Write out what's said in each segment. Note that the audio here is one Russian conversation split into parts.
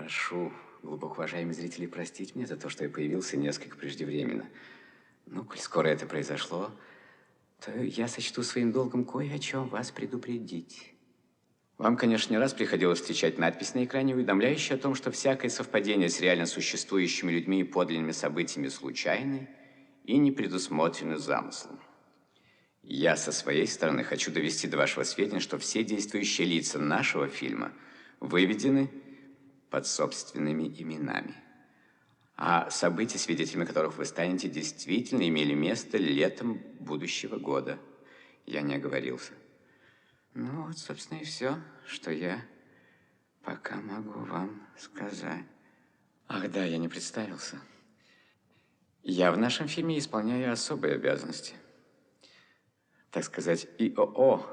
Прошу, глубоко уважаемые зрители, простить меня за то, что я появился несколько преждевременно. Ну, коль скоро это произошло, то я сочту своим долгом кое о чем вас предупредить. Вам, конечно, не раз приходилось встречать надпись на экране, уведомляющую о том, что всякое совпадение с реально существующими людьми и подлинными событиями случайны и не предусмотрены замыслом. Я со своей стороны хочу довести до вашего сведения, что все действующие лица нашего фильма выведены под собственными именами. А события, свидетелями которых вы станете, действительно имели место летом будущего года. Я не оговорился. Ну вот, собственно, и все, что я пока могу вам сказать. Ах да, я не представился. Я в нашем фильме исполняю особые обязанности. Так сказать, ИОО,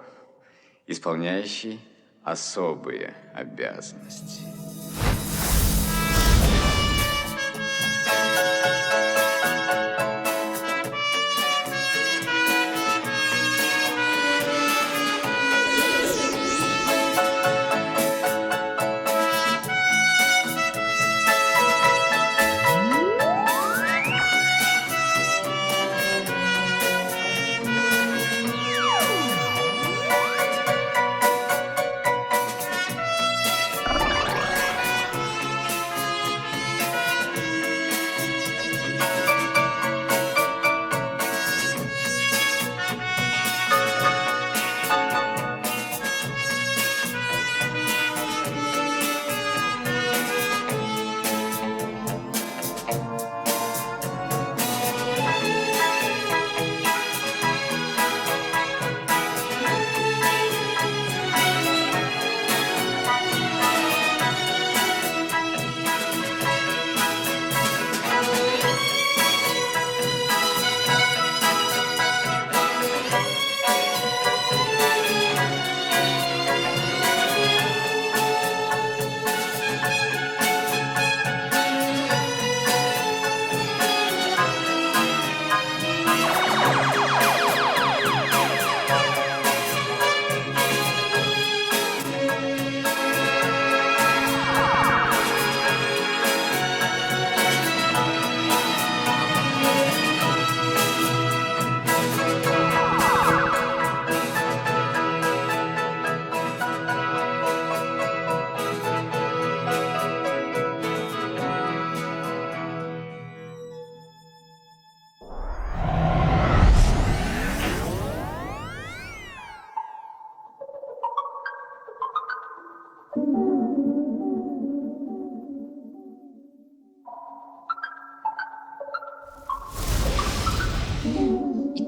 исполняющий особые обязанности.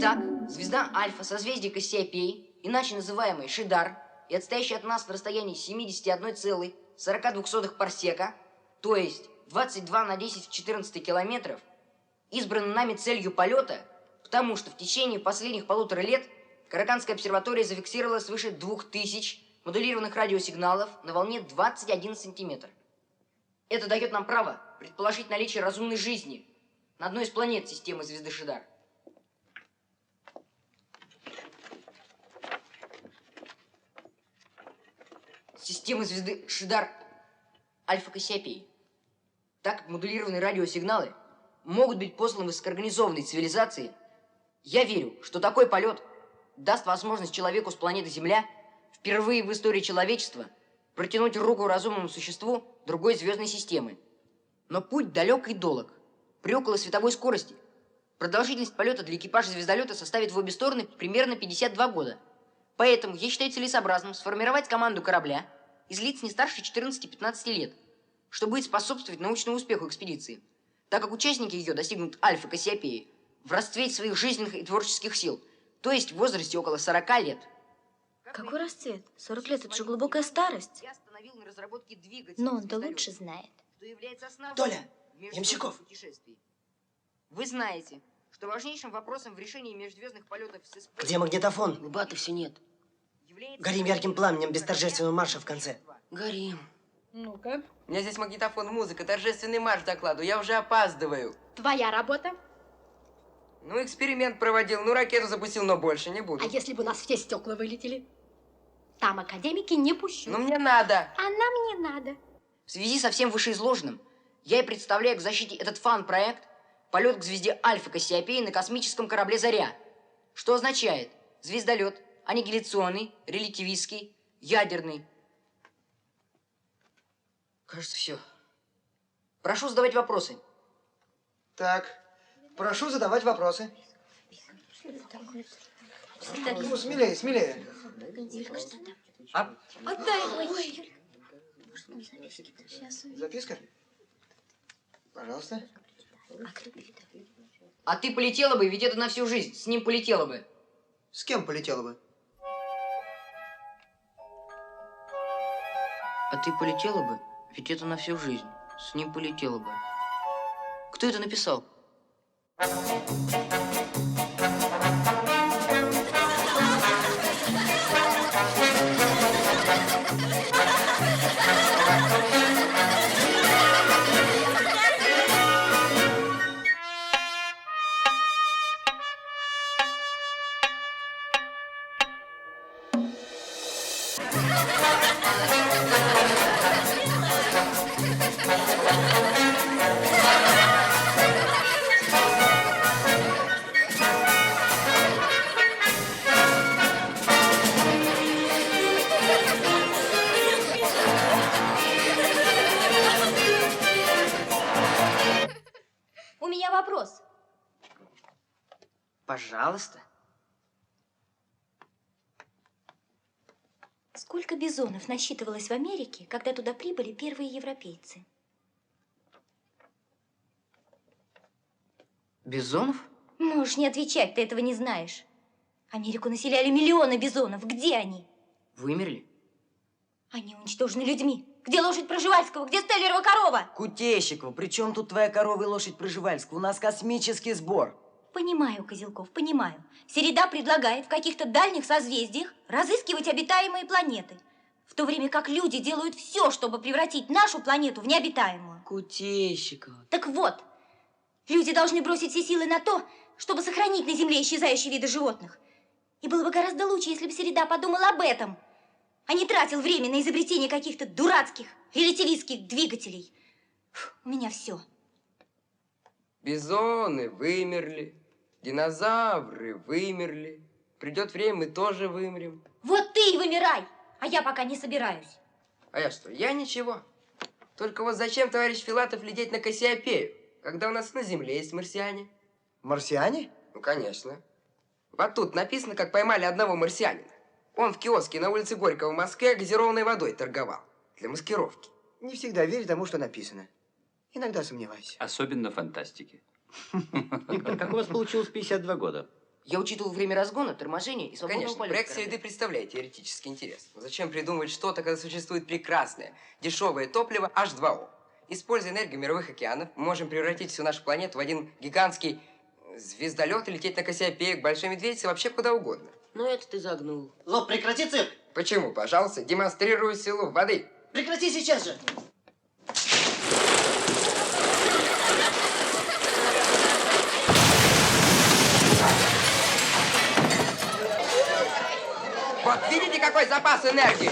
Итак, звезда Альфа, созвездие Кассиопеи, иначе называемый Шидар, и отстоящая от нас на расстоянии 71,42 парсека, то есть 22 на 10 в 14 километров, избрана нами целью полета, потому что в течение последних 1,5 лет Караканская обсерватория зафиксировала свыше 2000 модулированных радиосигналов на волне 21 сантиметр. Это дает нам право предположить наличие разумной жизни на одной из планет системы звезды Шидар. Системы звезды Шидар Альфа Кассиопеи. Так как модулированные радиосигналы могут быть посланы высокоорганизованной цивилизации, я верю, что такой полет даст возможность человеку с планеты Земля впервые в истории человечества протянуть руку разумному существу другой звездной системы. Но путь далек и долг. При околосветовой скорости продолжительность полета для экипажа звездолета составит в обе стороны примерно 52 года. Поэтому я считаю целесообразным сформировать команду корабля из лиц не старше 14-15 лет, что будет способствовать научному успеху экспедиции, так как участники ее достигнут Альфа Кассиопеи в расцвете своих жизненных и творческих сил, то есть в возрасте около 40 лет. Какой расцвет? 40 лет – это же глубокая старость. Но он-то лучше знает. что является основным Толя, в межзвездном Ямщиков. путешествии. Вы знаете, что важнейшим вопросом в решении межзвездных полетов с СП Где магнитофон? Лбата все нет. является Горим ярким пламенем без торжественного марша в конце. Горим. Ну-ка. У меня здесь магнитофон, музыка, торжественный марш докладу. Я уже опаздываю. Твоя работа? Ну, эксперимент проводил, ну, ракету запустил, но больше не буду. А если бы у нас все стекла вылетели? Там академики не пущу. Ну, мне надо. А нам не надо. В связи со всем вышеизложенным, я и представляю к защите этот фан-проект «Полет к звезде Альфа Кассиопеи на космическом корабле «Заря», что означает звездолет, аннигиляционный, релятивистский, ядерный. Кажется, все. Прошу задавать вопросы. Так, прошу задавать вопросы. Ну, смелее, смелее. Отдай. Ой. Записка? Пожалуйста. А ты полетела бы, ведь это на всю жизнь. С ним полетела бы. С кем полетела бы? А ты полетела бы, ведь это на всю жизнь. С ним полетела бы. Кто это написал? У меня вопрос. Пожалуйста. Сколько бизонов насчитывалось в Америке, когда туда прибыли первые европейцы? Бизонов? Можешь не отвечать, ты этого не знаешь. Америку населяли миллионы бизонов. Где они? Вымерли? Они уничтожены людьми. Где лошадь Проживальского? Где Стеллерова корова? Кутейщикова, при чем тут твоя корова и лошадь Проживальского? У нас космический сбор. Понимаю, Козелков, понимаю. Середа предлагает в каких-то дальних созвездиях разыскивать обитаемые планеты, в то время как люди делают все, чтобы превратить нашу планету в необитаемую. Кутейщикова. Так вот, люди должны бросить все силы на то, чтобы сохранить на Земле исчезающие виды животных. И было бы гораздо лучше, если бы Середа подумал об этом, а не тратил время на изобретение каких-то дурацких релятивистских двигателей. У меня все. Бизоны вымерли, динозавры вымерли. Придет время, мы тоже вымрем. Вот ты и вымирай, а я пока не собираюсь. А я что? Я ничего. Только вот зачем, товарищ Филатов, лететь на Кассиопею, когда у нас на Земле есть марсиане? Марсиане? Ну, конечно. Вот тут написано, как поймали одного марсианина. Он в киоске на улице Горького в Москве газированной водой торговал. Для маскировки. Не всегда верь тому, что написано. Иногда сомневаюсь. Особенно в фантастике. Виктор, как у вас получилось 52 года? Я учитывал время разгона, торможения и свободного Конечно, полета. проект среды представляет теоретический интерес. Но зачем придумывать что-то, когда существует прекрасное, дешевое топливо H2O? Используя энергию мировых океанов, мы можем превратить всю нашу планету в один гигантский звездолет и лететь на Кассиопею, к Большой Медведице, вообще куда угодно. Ну, это ты загнул. Лоб, прекрати цирк! Почему? Пожалуйста, демонстрирую силу воды. Прекрати сейчас же! Вот видите, какой запас энергии?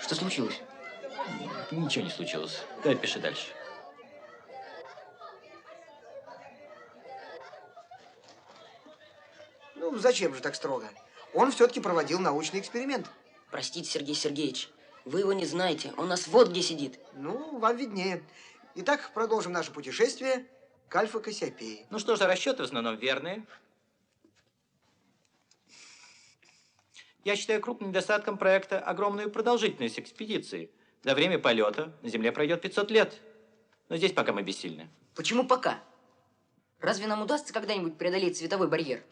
Что случилось? Ничего не случилось. Давай пиши дальше. Ну, зачем же так строго? Он все-таки проводил научный эксперимент. Простите, Сергей Сергеевич, вы его не знаете. Он у нас вот где сидит. Ну, вам виднее. Итак, продолжим наше путешествие к Альфа Кассиопее. Ну что же, расчеты в основном верные. Я считаю крупным недостатком проекта огромную продолжительность экспедиции. За время полета на Земле пройдет 500 лет. Но здесь пока мы бессильны. Почему пока? Разве нам удастся когда-нибудь преодолеть световой барьер?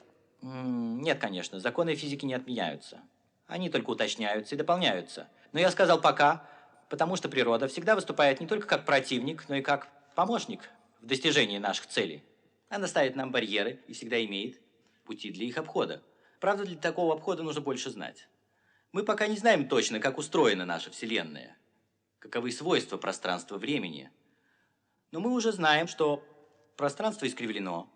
Нет, конечно, законы физики не отменяются. Они только уточняются и дополняются. Но я сказал «пока», потому что природа всегда выступает не только как противник, но и как помощник в достижении наших целей. Она ставит нам барьеры и всегда имеет пути для их обхода. Правда, для такого обхода нужно больше знать. Мы пока не знаем точно, как устроена наша Вселенная, каковы свойства пространства-времени. Но мы уже знаем, что пространство искривлено,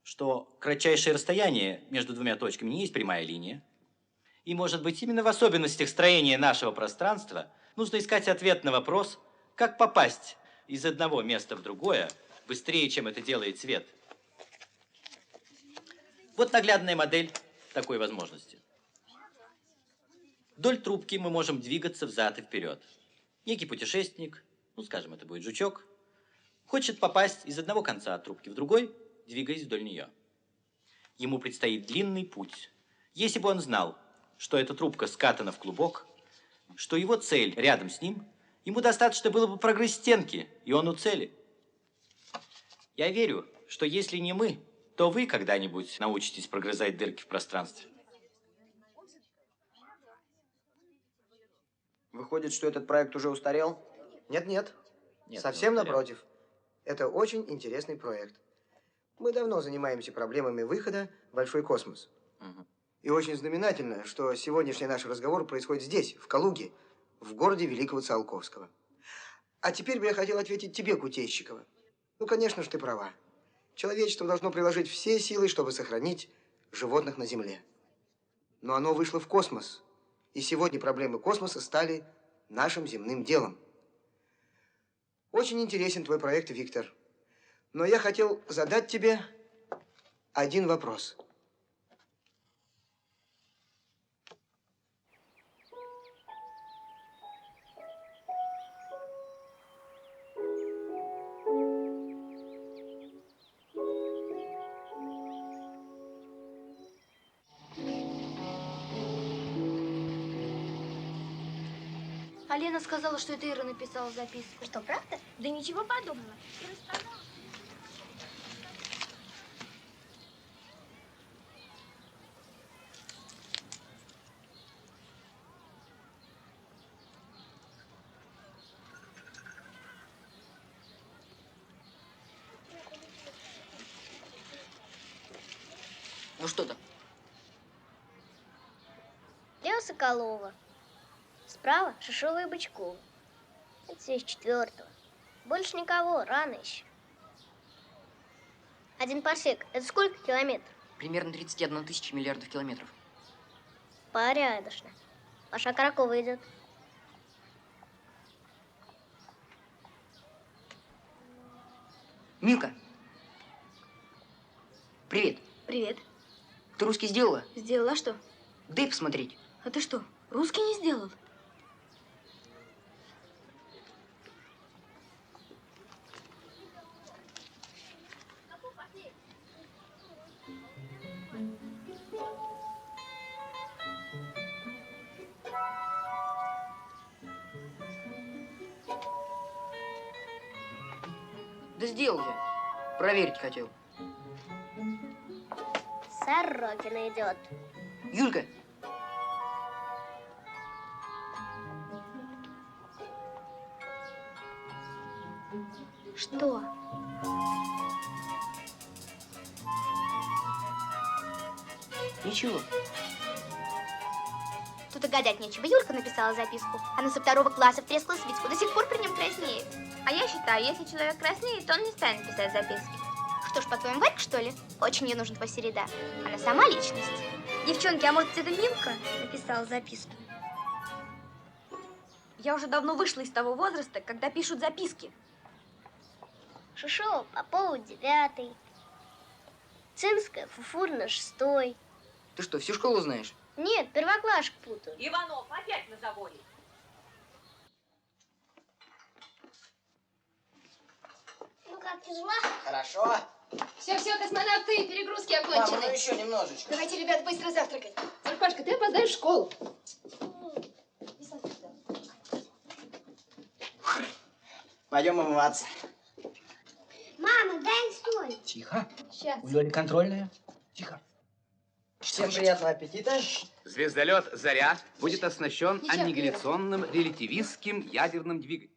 что кратчайшее расстояние между двумя точками не есть прямая линия. И, может быть, именно в особенностях строения нашего пространства нужно искать ответ на вопрос, как попасть из одного места в другое быстрее, чем это делает свет. Вот наглядная модель такой возможности. Вдоль трубки мы можем двигаться взад и вперед. Некий путешественник, ну, скажем, это будет жучок, хочет попасть из одного конца трубки в другой, двигаясь вдоль нее. Ему предстоит длинный путь. Если бы он знал, что эта трубка скатана в клубок, что его цель рядом с ним, ему достаточно было бы прогрызть стенки, и он у цели. Я верю, что если не мы, то вы когда-нибудь научитесь прогрызать дырки в пространстве. Выходит, что этот проект уже устарел? Нет-нет. Нет, Совсем не устарел. напротив. Это очень интересный проект. Мы давно занимаемся проблемами выхода в большой космос. Мгм. И очень знаменательно, что сегодняшний наш разговор происходит здесь, в Калуге, в городе Великого Циолковского. А теперь бы я хотел ответить тебе, Кутейщикова. Ну, конечно же, ты права. Человечество должно приложить все силы, чтобы сохранить животных на Земле. Но оно вышло в космос. И сегодня проблемы космоса стали нашим земным делом. Очень интересен твой проект, Виктор. Но я хотел задать тебе один вопрос. А Лена сказала, что это Ира написала записку. Что, правда? Да ничего подобного. Ну что там? Лео Соколова. Справа Шишова и Бычкова. Это все из 4-го. Больше никого, рано еще. Один парсек. Это сколько километров? Примерно 31 тысяча миллиардов километров. Порядочно. Маша Каракова идет. Милка! Привет. Привет. Ты русский сделала? Сделала что? Дай посмотреть. А ты что, русский не сделал? Да сделал я. Проверить хотел. Сорокина идет. Юлька, Что? ничего. Тут и гадать нечего. Юлька написала записку. Она со 2-го класса втрескала спичку. До сих пор при нем краснеет. А я считаю, если человек краснеет, то он не станет писать записки. Что ж, по-твоему, Варька, что ли? Очень ей нужен твой Середа. Она сама личность. Девчонки, а может, это Милка написала записку? Я уже давно вышла из того возраста, когда пишут записки. Шишова, Попова 9-й. Цинская, Фуфурна 6-й. Ты что, всю школу знаешь? Нет, первоклашек путаю. Иванов, опять на заборе. Ну как, тяжела? Хорошо. Все, космонавты, перегрузки Мама, окончены. ну еще немножечко. Давайте, ребят, быстро завтракать. Пашка, ты опоздаешь в школу. Пойдем умываться. Мама, дай столик. Тихо. Сейчас. У Лёли контрольная. Тихо. Всем приятного аппетита. Звездолет «Заря» будет оснащен Ничего, аннигиляционным релятивистским ядерным двигателем.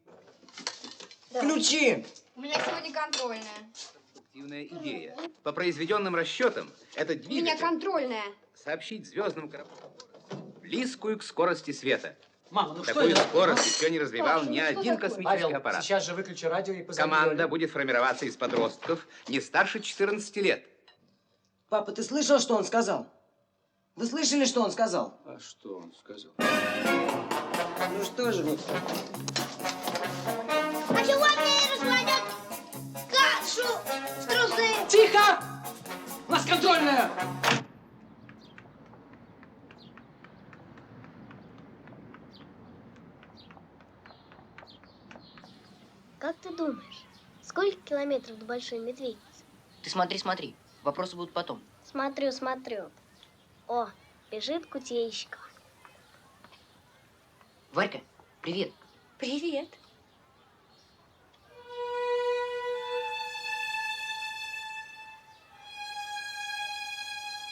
Ключи! У меня сегодня контрольная. Конструктивная идея. По произведенным расчетам, этот У меня двигатель контрольная. сообщить звездным кораблям близкую к скорости света. Мама, ну что Такую это? скорость еще не развивал Паша, ни ну что один такое? космический Павел, аппарат. сейчас же выключи радио и позови Команда Лёлю. будет формироваться из подростков не старше 14 лет. Папа, ты слышал, что он сказал? Вы слышали, что он сказал? А что он сказал? Ну что же вы? А сегодня раскладет кашу в трусы. Тихо! У нас контрольная! Как ты думаешь, сколько километров до Большой Медведицы? Ты смотри, смотри. Вопросы будут потом. Смотрю, смотрю. О, бежит Кутейщикова. Варька, привет. Привет.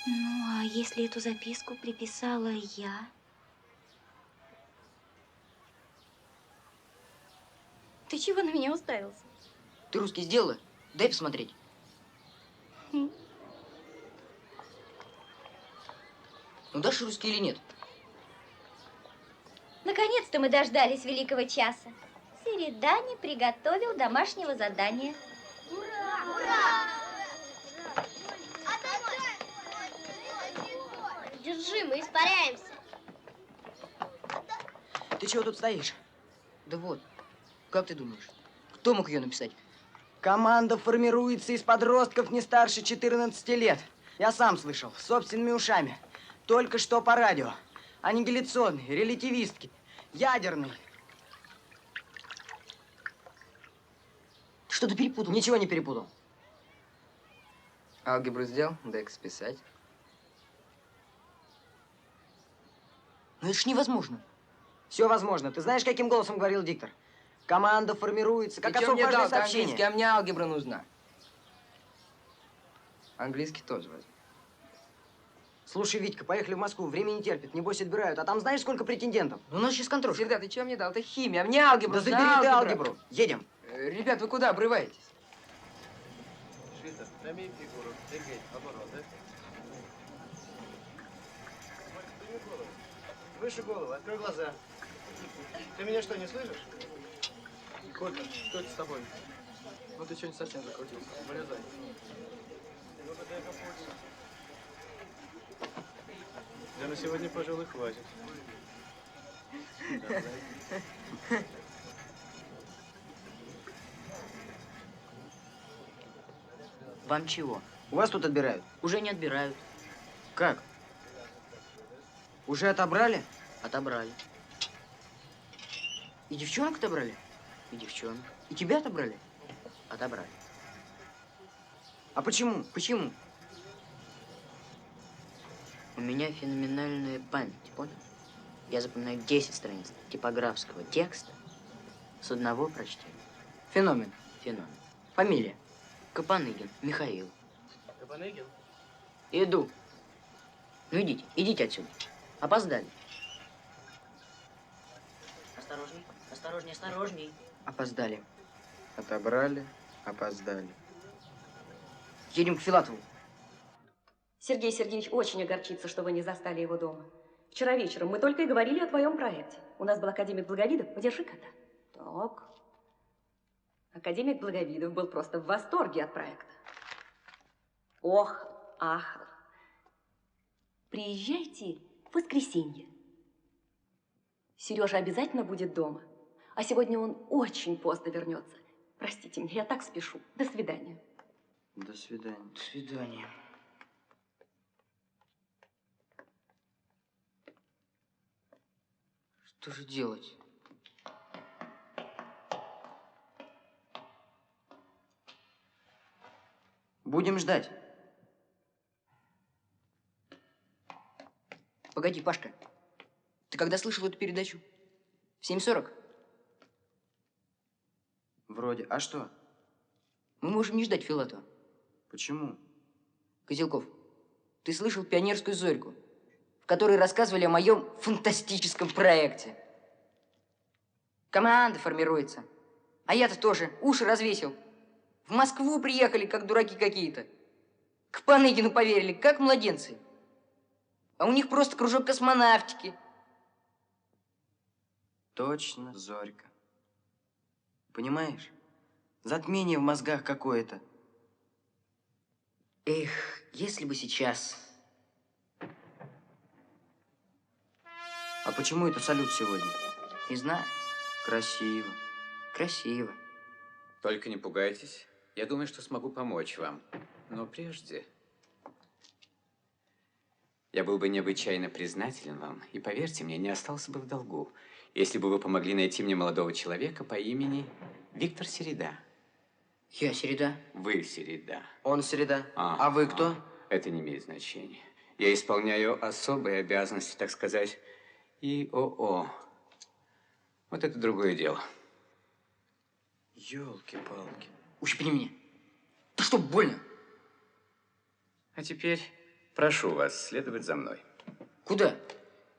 Ну, а если эту записку приписала я? Ты чего на меня уставился? Ты русский сделала? Дай посмотреть. Хм. Ну дашь русский или нет? Наконец-то мы дождались великого часа. Середани приготовил домашнего задания. Держи, мы испаряемся. Ты чего тут стоишь? Да вот. Как ты думаешь, кто мог ее написать? Команда формируется из подростков не старше 14 лет. Я сам слышал, собственными ушами. Только что по радио. Аннигиляционный, релятивистский, ядерный. Что ты перепутал? Ничего не перепутал. Алгебру сделал, дай-ка списать. Ну это ж невозможно. Все возможно. Ты знаешь, каким голосом говорил диктор? Команда формируется, как Ты чё особо мне важное дал-то сообщение. английский, а мне алгебра нужна. Английский тоже возьму. Слушай, Витька, поехали в Москву. Время не терпит. Небось, отбирают. А там знаешь, сколько претендентов? Ну, у нас сейчас контроль. Середа, ты чего мне дал? Это химия, а мне алгебра. Да нужна, забери ты алгебра. алгебру. Едем. Ребят, вы куда обрываетесь? Шита, прими фигуру, двигай обороты. Выше голову, открой глаза. Ты меня что, не слышишь? Колька, что это с тобой? Ну ты что-нибудь совсем закрутился. Вылезай. Ну-ка, дай-ка пульс. Да на сегодня, пожалуй, хватит. Давай. Вам чего? У вас тут отбирают? Уже не отбирают. Как? Уже отобрали? Отобрали. И девчонок отобрали? И девчонок. И тебя отобрали? Отобрали. А почему? Почему? У меня феноменальная память, понял? Я запоминаю 10 страниц типографского текста с одного прочтения. Феномен. Феномен. Фамилия. Капаныгин Михаил. Капаныгин? Иду. Ну идите, идите отсюда. Опоздали. Осторожней, осторожней, осторожней. Опоздали. Отобрали, опоздали. Едем к Филатову. Сергей Сергеевич очень огорчится, что вы не застали его дома. Вчера вечером мы только и говорили о твоем проекте. У нас был академик Благовидов. Подержи кота. Так. Академик Благовидов был просто в восторге от проекта. Ох, ах. Приезжайте в воскресенье. Сережа обязательно будет дома. А сегодня он очень поздно вернется. Простите меня, я так спешу. До свидания. До свидания. До свидания. Что же делать? Будем ждать. Погоди, Пашка. Ты когда слышал эту передачу? В 7:40? Вроде. А что? Мы можем не ждать Филатова. Почему? Козелков, Ты слышал пионерскую зорьку, в которой рассказывали о моем фантастическом проекте. Команда формируется. А я-то тоже уши развесил. В Москву приехали, как дураки какие-то. К Паныгину поверили, как младенцы. А у них просто кружок космонавтики. Точно, Зорька. Понимаешь? Затмение в мозгах какое-то. Эх, если бы сейчас. А почему это салют сегодня? Не знаю. Красиво. Красиво. Только не пугайтесь. Я думаю, что смогу помочь вам. Но прежде... Я был бы необычайно признателен вам, и, поверьте мне, не остался бы в долгу, если бы вы помогли найти мне молодого человека по имени Виктор Середа. Я Середа? Вы Середа. Он Середа. А вы кто? Это не имеет значения. Я исполняю особые обязанности, так сказать, ИОО. Вот это другое дело. Ёлки-палки. Ущипни меня. Ты что, больно? А теперь прошу вас следовать за мной. Куда?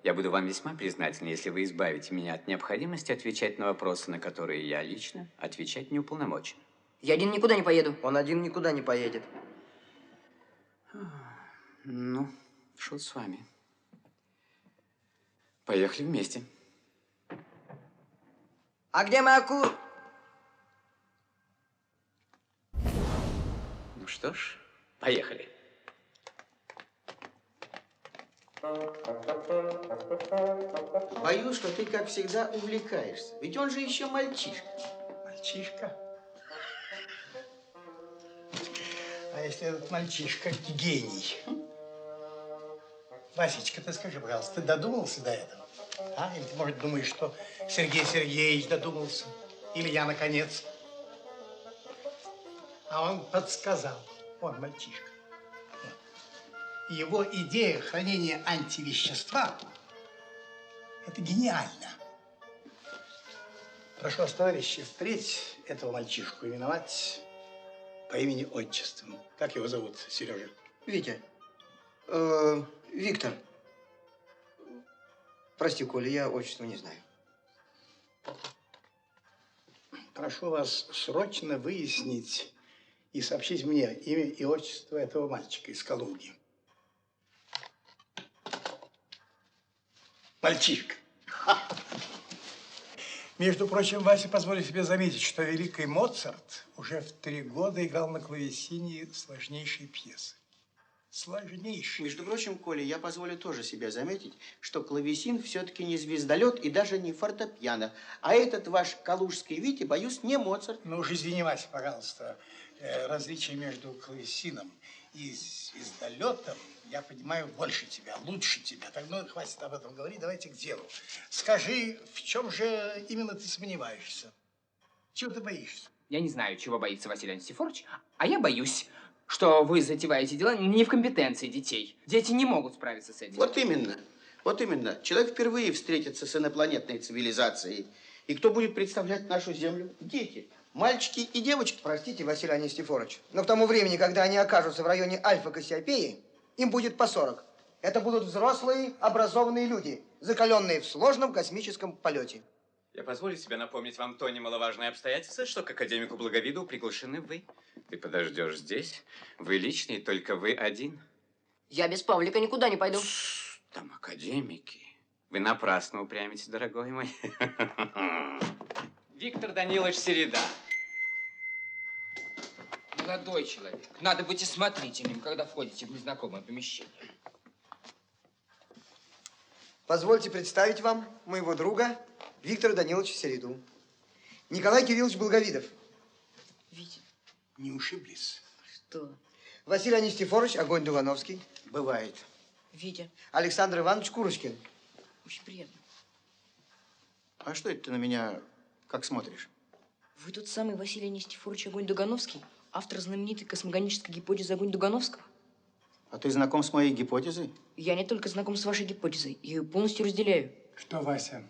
Я буду вам весьма признателен, если вы избавите меня от необходимости отвечать на вопросы, на которые я лично отвечать не уполномочен. Я один никуда не поеду. Он один никуда не поедет. Ну, шут с вами. Поехали вместе. А где моя ку... Ну что ж, поехали. Боюсь, что ты, как всегда, увлекаешься. Ведь он же еще мальчишка. Мальчишка? А если этот мальчишка гений? Васечка, ты скажи, пожалуйста, ты додумался до этого? А? Или ты, может, думаешь, что Сергей Сергеевич додумался? Или я, наконец? А он подсказал. Он мальчишка. Вот. Его идея хранения антивещества – это гениально. Прошу вас, товарищи, впредь этого мальчишку именовать по имени-отчеству. Как его зовут, Сережа? Витя. Виктор. Прости, Коля, я отчество не знаю. Прошу вас срочно выяснить и сообщить мне имя и отчество этого мальчика из Калуги. Мальчишка. Между прочим, Вася, позволю себе заметить, что великий Моцарт уже в 3 года играл на клавесине сложнейшие пьесы. Сложнейшие. Между прочим, Коля, я позволю тоже себе заметить, что клавесин все-таки не звездолет и даже не фортепиано. А этот ваш калужский Витя, боюсь, не Моцарт. Ну уж извини, Вася, пожалуйста. Различие между клавесином и звездолетом я понимаю больше тебя, лучше тебя. Так, ну, хватит об этом говорить, давайте к делу. Скажи, в чем же именно ты сомневаешься? Чего ты боишься? Я не знаю, чего боится Василий Антисифорович, а я боюсь, что вы затеваете дела не в компетенции детей. Дети не могут справиться с этим. Вот именно. Вот именно. Человек впервые встретится с инопланетной цивилизацией. И кто будет представлять нашу Землю? Дети. Мальчики и девочки. Простите, Василий Анисифорович, но к тому времени, когда они окажутся в районе Альфа Кассиопеи, им будет по 40. Это будут взрослые, образованные люди, закаленные в сложном космическом полете. Я позволю себе напомнить вам то немаловажное обстоятельство, что к академику Благовиду приглашены вы. Ты подождешь здесь. Вы личный, только вы один. Я без Павлика никуда не пойду. Там академики. Вы напрасно упрямитесь, дорогой мой. Виктор Данилович Середа. Молодой человек, надо быть осмотрительным, когда входите в незнакомое помещение. Позвольте представить вам моего друга Виктора Даниловича Середу. Николай Кириллович Благовидов. Витя. Не ушиблись? Что? Василий Анистифорович Огонь Дугановский. Бывает. Витя. Александр Иванович Курочкин. Очень приятно. А что это ты на меня как смотришь? Вы тот самый Василий Анистифорович Огонь Дугановский, автор знаменитой космогонической гипотезы Огонь Дугановского? А ты знаком с моей гипотезой? Я не только знаком с вашей гипотезой, я ее полностью разделяю. Что, Вася?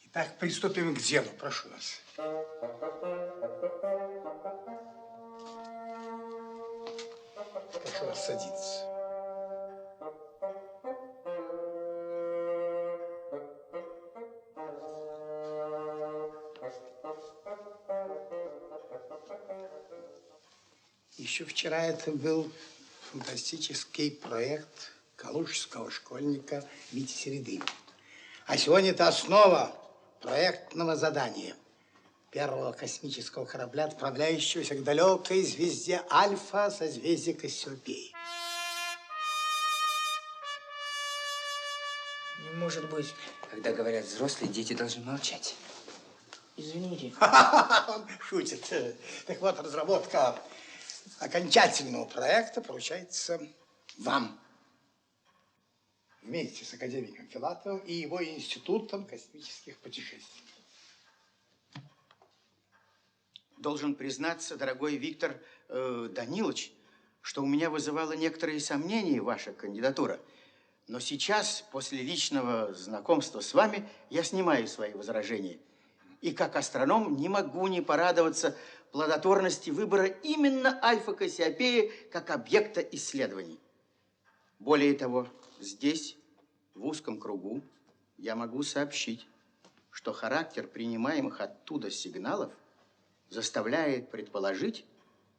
Итак, приступим к делу, прошу вас. Прошу вас садиться. Еще вчера это был фантастический проект калужского школьника Вити Середы. А сегодня это основа проектного задания первого космического корабля, отправляющегося к далекой звезде Альфа, созвездия Кассиопеи. Не может быть. Когда говорят взрослые, дети должны молчать. Извините. Он шутит. Так вот, разработка окончательного проекта поручается вам. Вместе с академиком Филатовым и его институтом космических путешествий. Должен признаться, дорогой Виктор Данилович, что у меня вызывало некоторые сомнения ваша кандидатура. Но сейчас, после личного знакомства с вами, я снимаю свои возражения. И как астроном не могу не порадоваться плодотворности выбора именно Альфа Кассиопеи как объекта исследований. Более того, здесь, в узком кругу, я могу сообщить, что характер принимаемых оттуда сигналов заставляет предположить,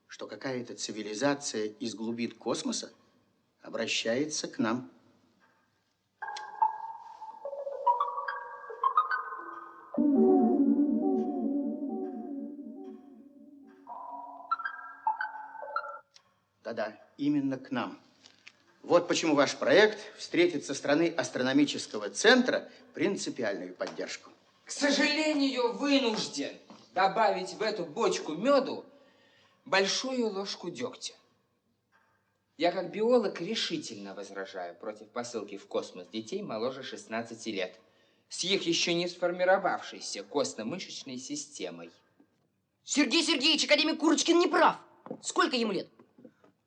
что какая-то цивилизация из глубин космоса обращается к нам. Да-да, именно к нам. Вот почему ваш проект встретит со стороны астрономического центра принципиальную поддержку. К сожалению, вынужден добавить в эту бочку меду большую ложку дегтя. Я как биолог решительно возражаю против посылки в космос детей моложе 16 лет с их еще не сформировавшейся костно-мышечной системой. Сергей Сергеевич, академик Курочкин не прав. Сколько ему лет?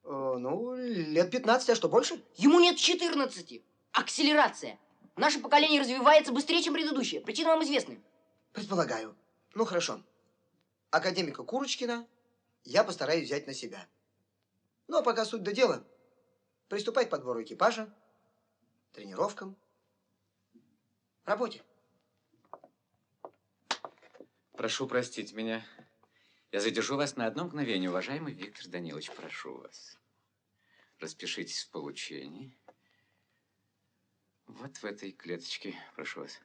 Ну, лет 15, а что, больше? Ему нет 14. Акселерация. Наше поколение развивается быстрее, чем предыдущее. Причины вам известны. Предполагаю. Ну, хорошо. Академика Курочкина я постараюсь взять на себя. Ну, а пока суть до дела. Приступай к подбору экипажа, тренировкам, работе. Прошу простить меня. Я задержу вас на одно мгновение, уважаемый Виктор Данилович. Прошу вас. Распишитесь в получении. Вот в этой клеточке. Прошу вас.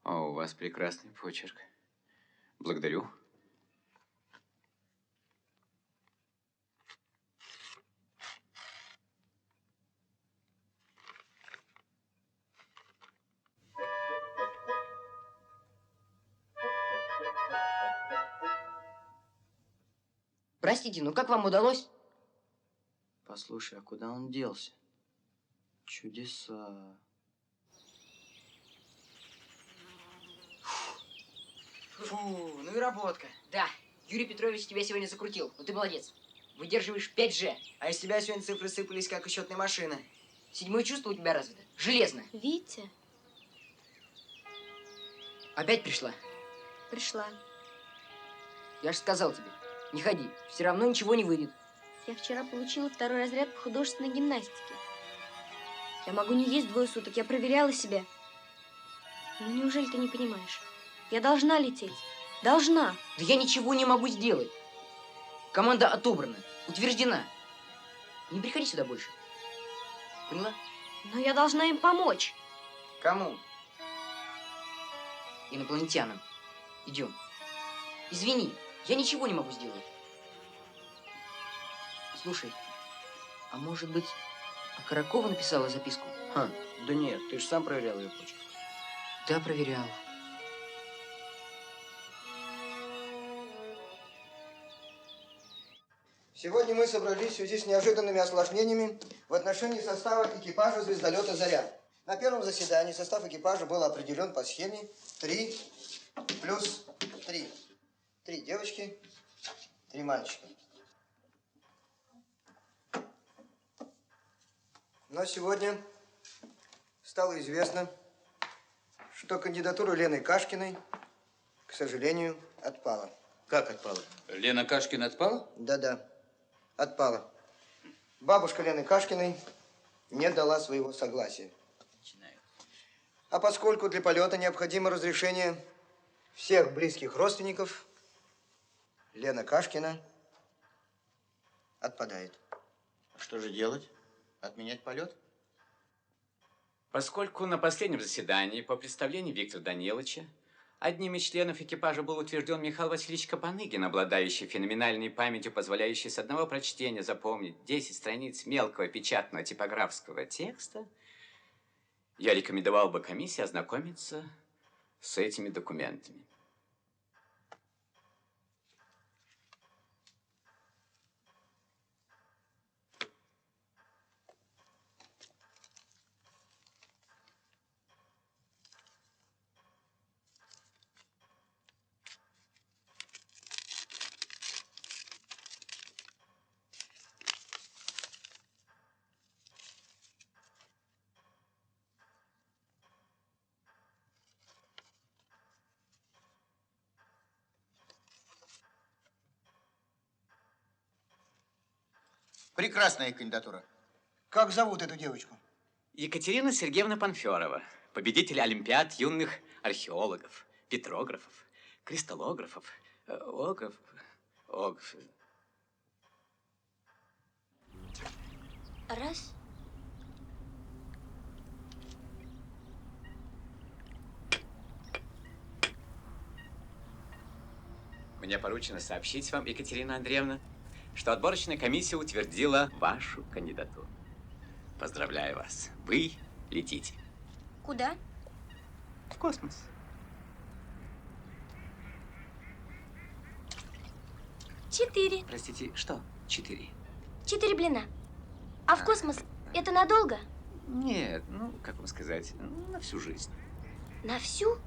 О, у вас прекрасный почерк. Благодарю. Простите, ну как вам удалось? Послушай, а куда он делся? Чудеса. Фу, ну и работка. Да, Юрий Петрович тебя сегодня закрутил. Ну ты молодец. Выдерживаешь 5G. А из тебя сегодня цифры сыпались, как из счетной машины. Седьмое чувство у тебя развито. Железно. Витя? Опять пришла? Пришла. Я же сказал тебе, не ходи. Все равно ничего не выйдет. Я вчера получила 2-й разряд по художественной гимнастике. Я могу не есть 2 суток, я проверяла себя. Ну неужели ты не понимаешь? Я должна лететь. Должна. Да я ничего не могу сделать. Команда отобрана, утверждена. Не приходи сюда больше. Поняла? Но я должна им помочь. Кому? Инопланетянам. Идем. Извини, я ничего не могу сделать. Слушай, а может быть, Каракова написала записку? Ха, да нет, ты же сам проверял ее почерк. Да, проверял. Сегодня мы собрались в связи с неожиданными осложнениями в отношении состава экипажа звездолета «Заря». На первом заседании состав экипажа был определен по схеме 3 плюс 3. 3 девочки, 3 мальчика. Но сегодня стало известно, что кандидатура Лены Кашкиной, к сожалению, отпала. Как отпала? Лена Кашкина отпала? Да-да. Отпало. Бабушка Лены Кашкиной не дала своего согласия. А поскольку для полета необходимо разрешение всех близких родственников, Лена Кашкина отпадает. Что же делать? Отменять полет? Поскольку на последнем заседании по представлению Виктора Даниловича одним из членов экипажа был утвержден Михаил Васильевич Капаныгин, обладающий феноменальной памятью, позволяющей с одного прочтения запомнить 10 страниц мелкого печатного типографского текста, я рекомендовал бы комиссии ознакомиться с этими документами. Прекрасная кандидатура. Как зовут эту девочку? Екатерина Сергеевна Панферова, победитель олимпиад юных археологов, петрографов, кристаллографов, огов. Раз. Мне поручено сообщить вам, Екатерина Андреевна, что отборочная комиссия утвердила вашу кандидатуру. Поздравляю вас. Вы летите. Куда? В космос. Четыре. Простите, что? 4. 4 блина. А в космос это надолго? Нет, ну, как вам сказать, на всю жизнь. На всю?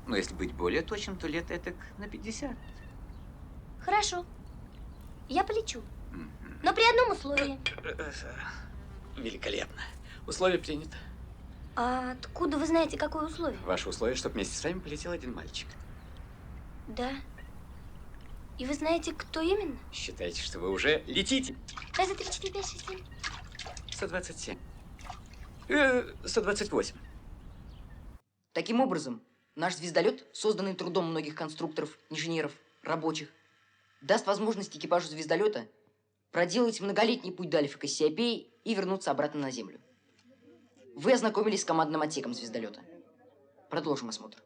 Но если быть более точным, то лет этак на 50. Хорошо. Я полечу. Но при одном условии. Великолепно. Условие принято. А откуда вы знаете, какое условие? Ваше условие, чтобы вместе с вами полетел один мальчик. Да. И вы знаете, кто именно? Считайте, что вы уже летите. Раз, два, три, четыре, пять, шесть, семь. 127. 128. Таким образом, наш звездолет, созданный трудом многих конструкторов, инженеров, рабочих, даст возможность экипажу звездолета проделать многолетний путь до Альфа Кассиопеи и вернуться обратно на Землю. Вы ознакомились с командным отсеком звездолета. Продолжим осмотр.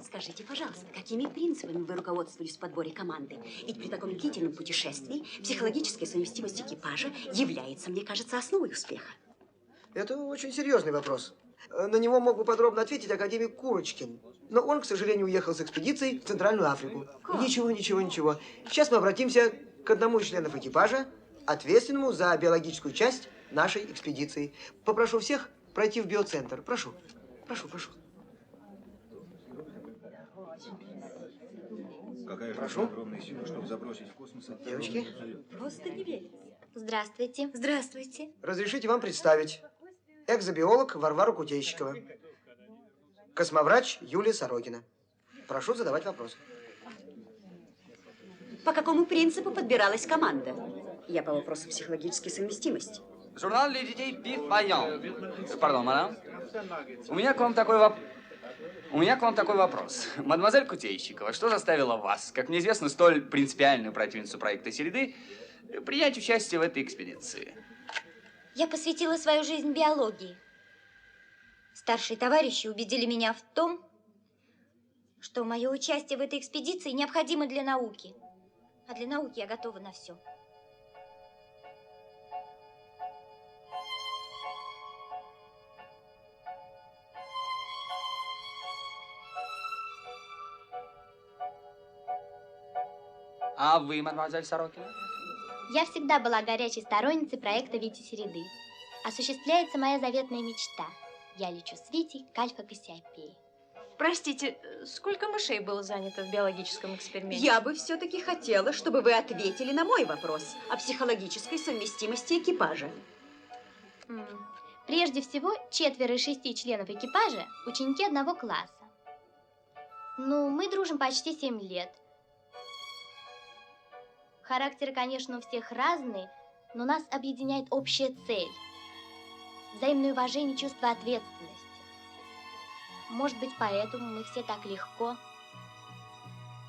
Скажите, пожалуйста, какими принципами вы руководствовались в подборе команды? Ведь при таком длительном путешествии психологическая совместимость экипажа является, мне кажется, основой успеха. Это очень серьезный вопрос. На него мог бы подробно ответить академик Курочкин. Но он, к сожалению, уехал с экспедицией в Центральную Африку. Как? Ничего. Сейчас мы обратимся к одному из членов экипажа, ответственному за биологическую часть нашей экспедиции. Попрошу всех пройти в биоцентр. Прошу. Какая же Прошу. огромная сила, чтобы забросить в космос... Девочки. Просто не верится. Здравствуйте. Здравствуйте. Разрешите вам представить экзобиолог Варвару Кутейщикова, космоврач Юлия Сорокина. Прошу задавать вопросы. По какому принципу подбиралась команда? Я по вопросу психологической совместимости. Журнал для детей Пиф-Пайон. Пардон, мадам. У меня к вам такой вопрос. Мадемуазель Кутейщикова, что заставило вас, как мне известно, столь принципиальную противницу проекта «Середы», принять участие в этой экспедиции? Я посвятила свою жизнь биологии. Старшие товарищи убедили меня в том, что мое участие в этой экспедиции необходимо для науки. А для науки я готова на все. А вы, мадемуазель Сорокина? Я всегда была горячей сторонницей проекта Вити Середы. Осуществляется моя заветная мечта. Я лечу с Витей к Альфа Кассиопеи. Простите, сколько мышей было занято в биологическом эксперименте? Я бы все-таки хотела, чтобы вы ответили на мой вопрос о психологической совместимости экипажа. Прежде всего, 4 из 6 членов экипажа – ученики одного класса. Ну, мы дружим почти 7 лет. Характеры, конечно, у всех разные, но нас объединяет общая цель. Взаимное уважение и чувство ответственности. Может быть, поэтому мы все так легко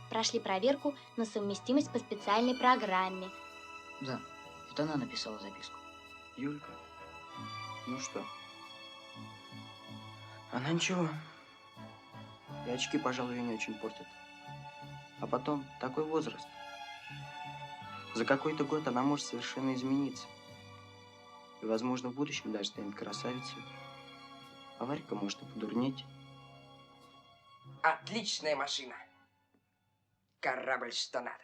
прошли проверку на совместимость по специальной программе. Да, это она написала записку. Юлька, ну что? Она ничего. И очки, пожалуй, ее не очень портят. А потом, такой возраст. За какой-то год она может совершенно измениться. И, возможно, в будущем даже станет красавицей. А Варька может и подурнеть. Отличная машина. Корабль, что надо.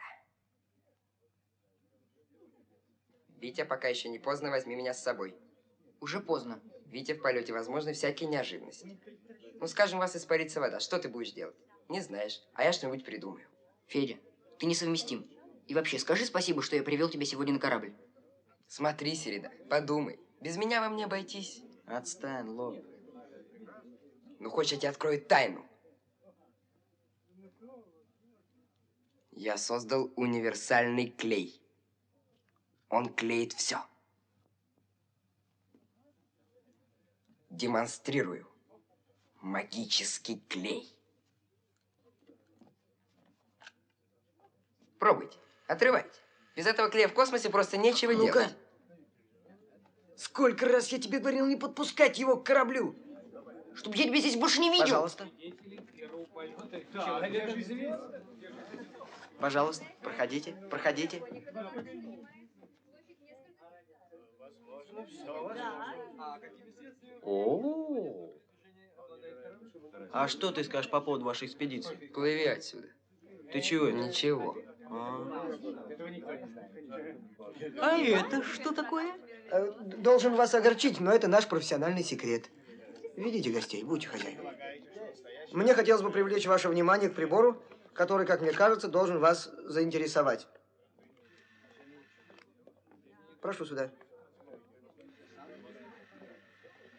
Витя, пока еще не поздно, возьми меня с собой. Уже поздно. Витя, в полете возможны всякие неожиданности. Ну, скажем, у вас испарится вода. Что ты будешь делать? Не знаешь. А я что-нибудь придумаю. Федя, ты несовместим. И вообще, скажи спасибо, что я привел тебя сегодня на корабль. Смотри, Середа, подумай. Без меня вам не обойтись. Отстань, Лоб. Ну, хочешь, я тебе открою тайну? Я создал универсальный клей. Он клеит все. Демонстрирую. Магический клей. Пробуйте, отрывайте. Без этого клея в космосе просто нечего делать. Сколько раз я тебе говорил не подпускать его к кораблю, чтобы я тебя здесь больше не видел. Пожалуйста. Пожалуйста, проходите, проходите. О. А что ты скажешь по поводу вашей экспедиции? Плыви отсюда. Ты чего это? Ничего. А это что такое? Должен вас огорчить, но это наш профессиональный секрет. Ведите гостей, будьте хозяином. Мне хотелось бы привлечь ваше внимание к прибору, который, как мне кажется, должен вас заинтересовать. Прошу сюда.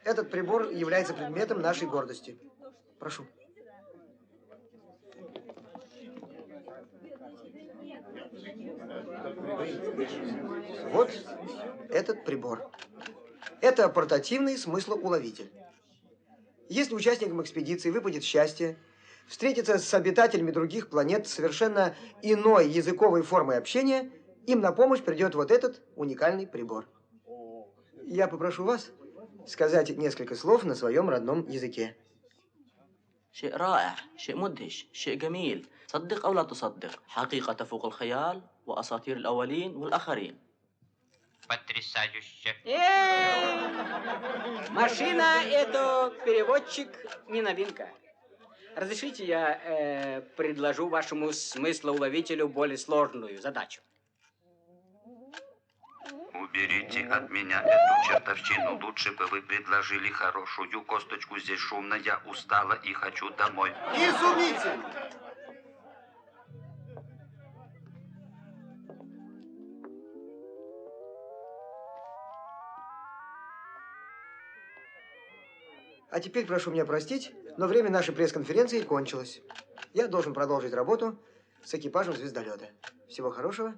Этот прибор является предметом нашей гордости. Прошу. Вот этот прибор. Это портативный смыслоуловитель. Если участникам экспедиции выпадет счастье встретиться с обитателями других планет с совершенно иной языковой формой общения, им на помощь придет вот этот уникальный прибор. Я попрошу вас сказать несколько слов на своем родном языке. شيء رائع، شيء مدهش، شيء جميل، صدق أو لا تصدق، حقيقة تفوق الخيال وأساطير الأولين والآخرين. Потрясающе. Машина – это переводчик, не новинка. Разрешите, я предложу вашему смыслоуловителю более сложную задачу. Уберите от меня эту чертовщину. Лучше бы вы предложили хорошую косточку. Здесь шумно, я устала и хочу домой. Изумитель! А теперь прошу меня простить, но время нашей пресс-конференции кончилось. Я должен продолжить работу с экипажем звездолета. Всего хорошего,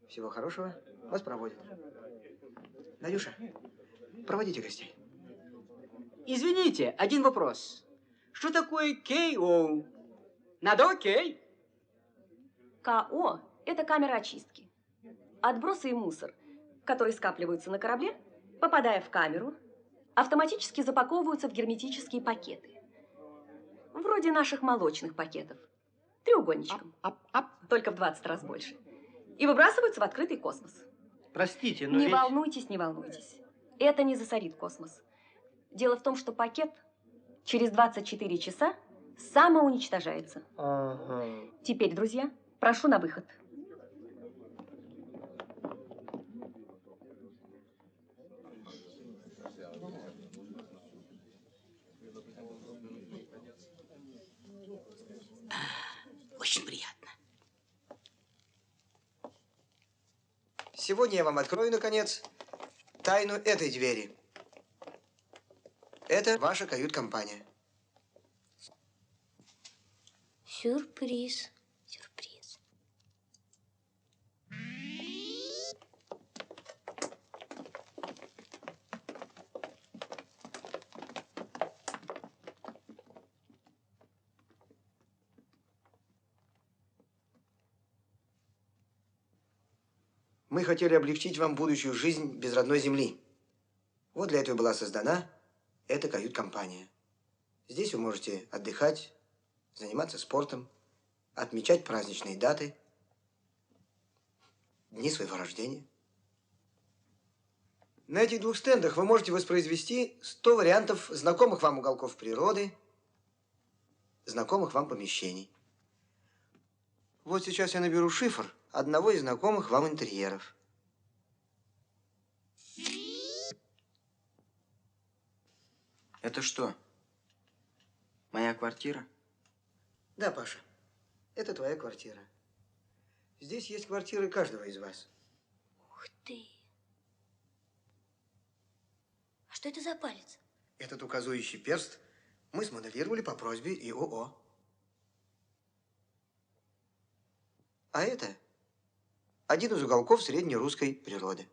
всего хорошего. Вас проводят. Надюша, проводите гостей. Извините, один вопрос. Что такое КО? Надо окей? КО – это камера очистки. Отбросы и мусор, которые скапливаются на корабле, попадая в камеру, автоматически запаковываются в герметические пакеты. Вроде наших молочных пакетов. Треугольничком. Только в 20 раз больше. И выбрасываются в открытый космос. Простите, но Не ведь... волнуйтесь, не волнуйтесь. Это не засорит космос. Дело в том, что пакет через 24 часа самоуничтожается. Ага. Теперь, друзья, прошу на выход. Очень приятно. Сегодня я вам открою, наконец, тайну этой двери. Это ваша кают-компания. Сюрприз. Сюрприз. Мы хотели облегчить вам будущую жизнь без родной земли. Вот для этого была создана эта кают-компания. Здесь вы можете отдыхать, заниматься спортом, отмечать праздничные даты, дни своего рождения. На этих двух стендах вы можете воспроизвести 100 вариантов знакомых вам уголков природы, знакомых вам помещений. Вот сейчас я наберу шифр одного из знакомых вам интерьеров. Это что? Моя квартира? Да, Паша, это твоя квартира. Здесь есть квартиры каждого из вас. Ух ты. А что это за палец? Этот указующий перст мы смоделировали по просьбе ИОО. А это один из уголков среднерусской природы.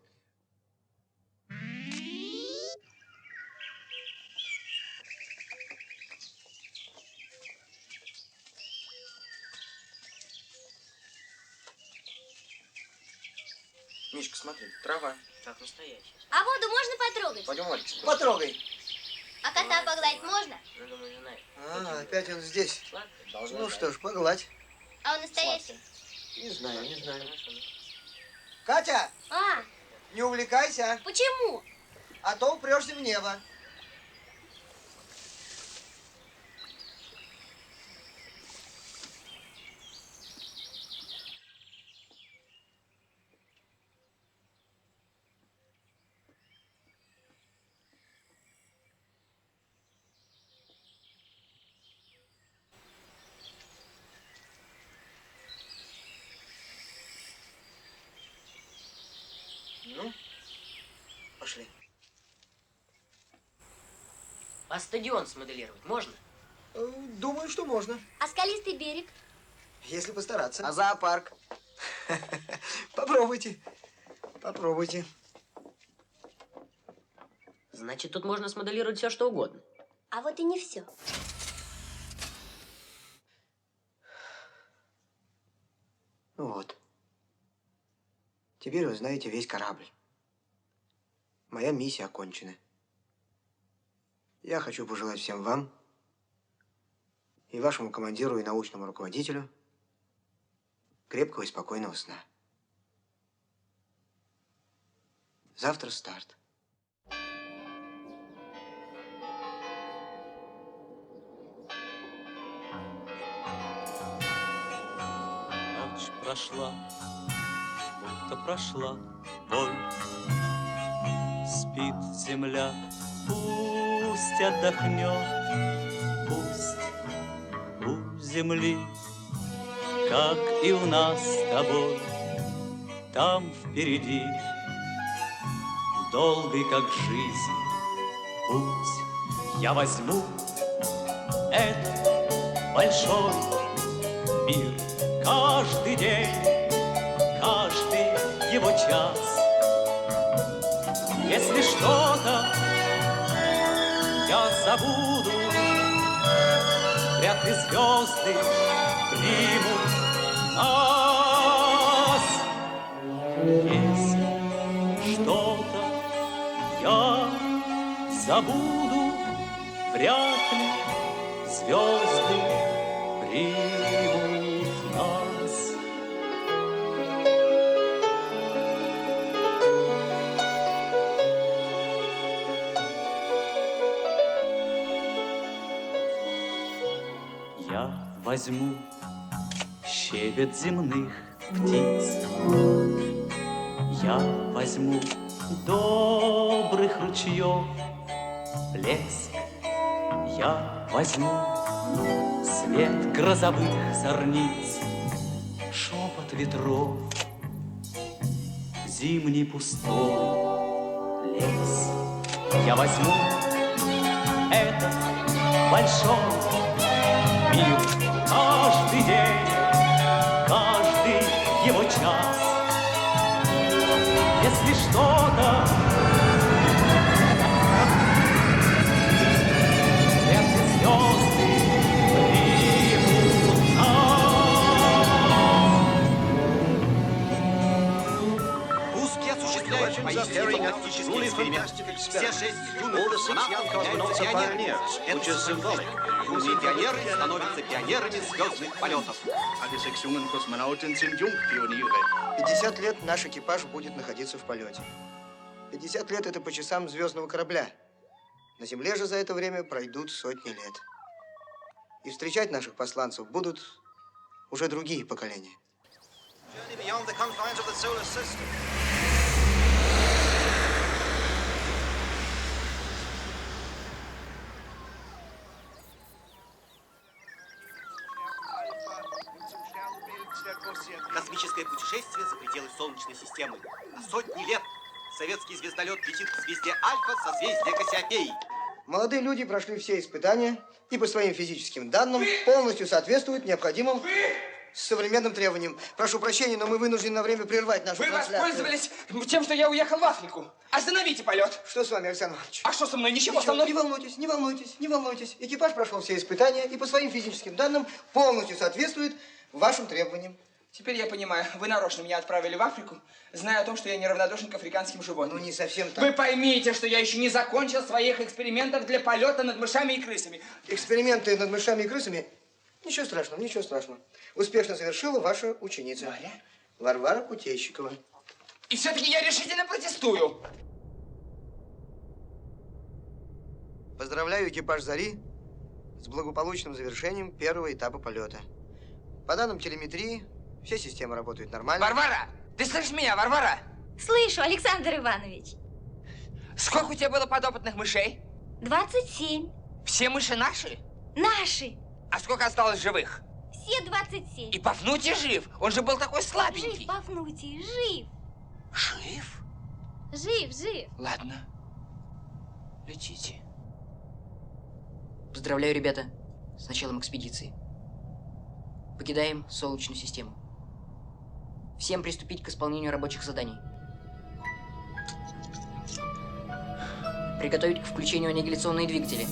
Мишка, смотри, трава, как настоящая. А воду можно потрогать? Пойдем, Валик. Потрогай. А кота погладить можно? А, опять он здесь. Должна Ну знать. что ж, погладь. А он настоящий? Не знаю, не знаю. Катя, А, не увлекайся, почему? а то упрешься в небо. Ну, пошли. А стадион смоделировать можно? Думаю, что можно, А скалистый берег? если постараться. А зоопарк? Попробуйте. Попробуйте. Значит, тут можно смоделировать все, что угодно. А вот и не все. Ну вот. Теперь вы знаете весь корабль. Моя миссия окончена. Я хочу пожелать всем вам и вашему командиру и научному руководителю крепкого и спокойного сна. Завтра старт. Ночь прошла, будто прошла боль. Спит земля, пусть отдохнет, пусть у земли, как и у нас с тобой, там впереди долгий, как жизнь, путь. Я возьму этот большой мир каждый день, каждый его час. Если что-то я забуду, вряд ли звезды примут нас. Если что-то я забуду, вряд ли звезды примут нас. Я возьму щебет земных птиц, я возьму добрых ручьев блеск, я возьму свет грозовых зорниц, шепот ветров, зимний пустой лес. Я возьму этот большой мир, каждый день, каждый его час. Если что-то если звезды примут нас. Русские осуществляют поистине фантастический эксперимент. Все 6 юных космонавтов пионеры. Это символик. Русские пионеры становятся пионерами звездных полетов. 50 лет наш экипаж будет находиться в полете. 50 лет – это по часам звездного корабля. На Земле же за это время пройдут сотни лет. И встречать наших посланцев будут уже другие поколения. Космическое путешествие за пределы Солнечной системы. На сотни лет советский звездолет летит к звезде Альфа, созвездия Кассиопеи. Молодые люди прошли все испытания и по своим физическим данным полностью соответствуют необходимым современным требованиям. Прошу прощения, но мы вынуждены на время прервать нашу трансляцию. Вы воспользовались тем, что я уехал в Африку. Остановите полет. Что с вами, Александр Иванович? А что со мной? Ничего со мной? Не волнуйтесь, не волнуйтесь, не волнуйтесь. Экипаж прошел все испытания и по своим физическим данным полностью соответствует вашим требованиям. Теперь я понимаю, вы нарочно меня отправили в Африку, зная о том, что я неравнодушен к африканским животным. Ну, не совсем так. Вы поймите, что я еще не закончил своих экспериментов для полета над мышами и крысами. Эксперименты над мышами и крысами? Ничего страшного, ничего страшного. Успешно завершила ваша ученица. Варя? Варвара Кутейщикова. И все-таки я решительно протестую. Поздравляю экипаж «Зари» с благополучным завершением первого этапа полета. По данным телеметрии, все системы работают нормально. Варвара! Ты слышишь меня, Варвара? Слышу, Александр Иванович. Сколько у тебя было подопытных мышей? 27. Все мыши наши? Наши. А сколько осталось живых? Все 27. И Пафнутий жив? Он же был такой слабенький. Жив, Пафнутий, жив. Жив? Жив, жив. Ладно. Летите. Поздравляю, ребята, с началом экспедиции. Покидаем Солнечную систему. Всем приступить к исполнению рабочих заданий. Приготовить к включению аннигиляционные двигатели.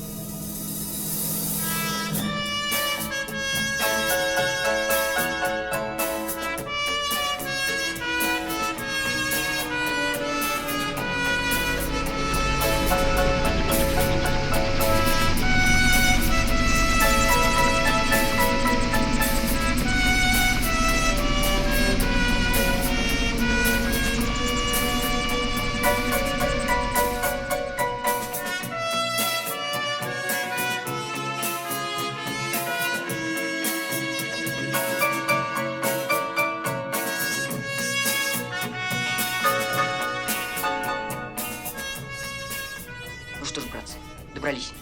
Добрались.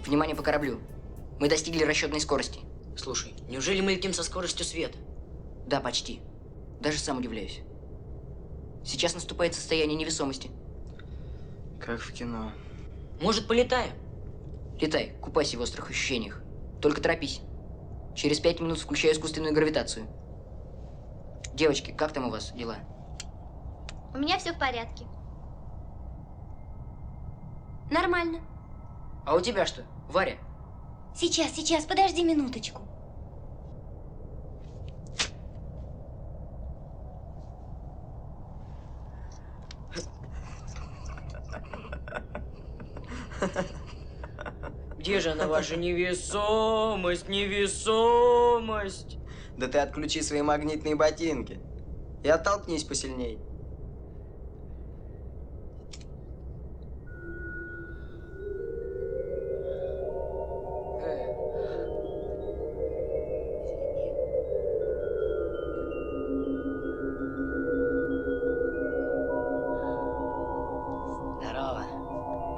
Внимание по кораблю. Мы достигли расчетной скорости. Слушай, неужели мы летим со скоростью света? Да, почти. Даже сам удивляюсь. Сейчас наступает состояние невесомости. Как в кино. Может, полетаем? Летай, купайся в острых ощущениях. Только торопись. Через 5 минут включаю искусственную гравитацию. Девочки, как там у вас дела? У меня все в порядке. Нормально. А у тебя что, Варя? Сейчас, подожди минуточку. Где же она, ваша невесомость, невесомость? Да ты отключи свои магнитные ботинки и оттолкнись посильней.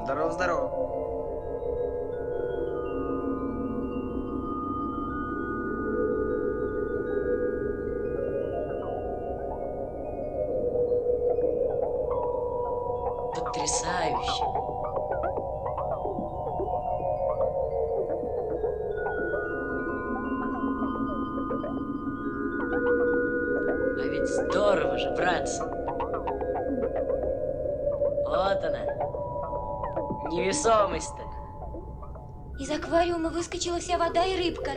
Здорово. Здорово. Потрясающе. же, братцы. Вот она. Невесомость-то. Из аквариума выскочила вся вода и рыбка.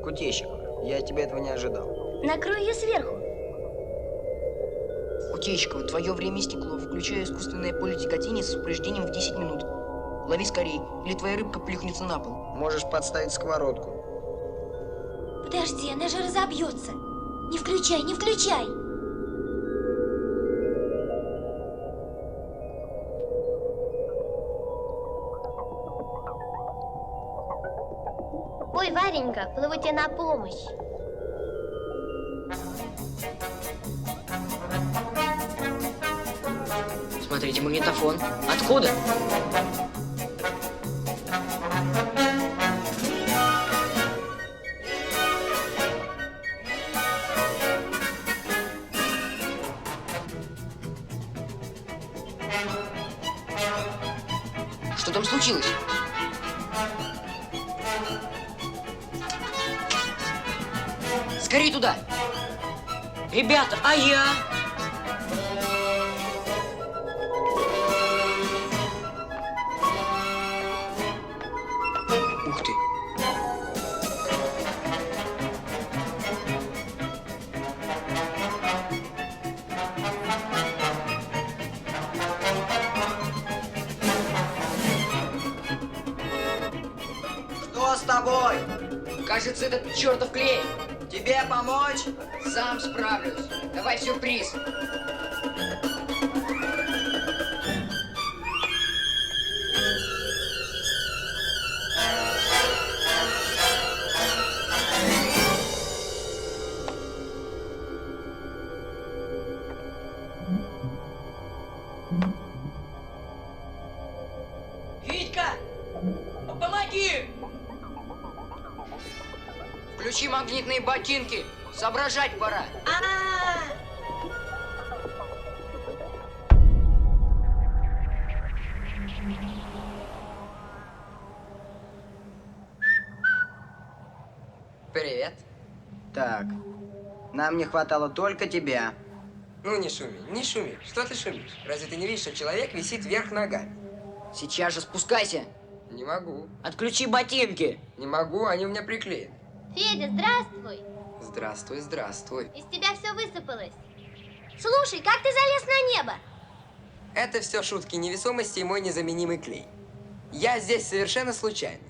Кутейщикова, я от тебя этого не ожидал. Накрой ее сверху. Кутейщикова, твое время истекло. Включаю искусственное поле тяготения с упреждением в 10 минут. Лови скорей, или твоя рыбка плюхнется на пол. Можешь подставить сковородку. Подожди, она же разобьется. Не включай, не включай. Ой, Варенька, плыву тебе на помощь. Смотрите, магнитофон. Откуда? Что там случилось? Скорей туда! Ребята, а я? Ух ты! Что с тобой? Кажется, этот чертов клей. Тебе помочь? Сам справлюсь. Давай сюрприз. Витька! Помоги! Включи магнитные ботинки. Соображать пора. Привет. Так, нам не хватало только тебя. Ну не шуми, не шуми. Что ты шумишь? Разве ты не видишь, что человек висит вверх ногами? Сейчас же спускайся. Не могу. Отключи ботинки. Не могу, они у меня приклеены. Федя, здравствуй. Здравствуй, здравствуй. Из тебя все высыпалось. Слушай, как ты залез на небо? Это все шутки невесомости и мой незаменимый клей. Я здесь совершенно случайно.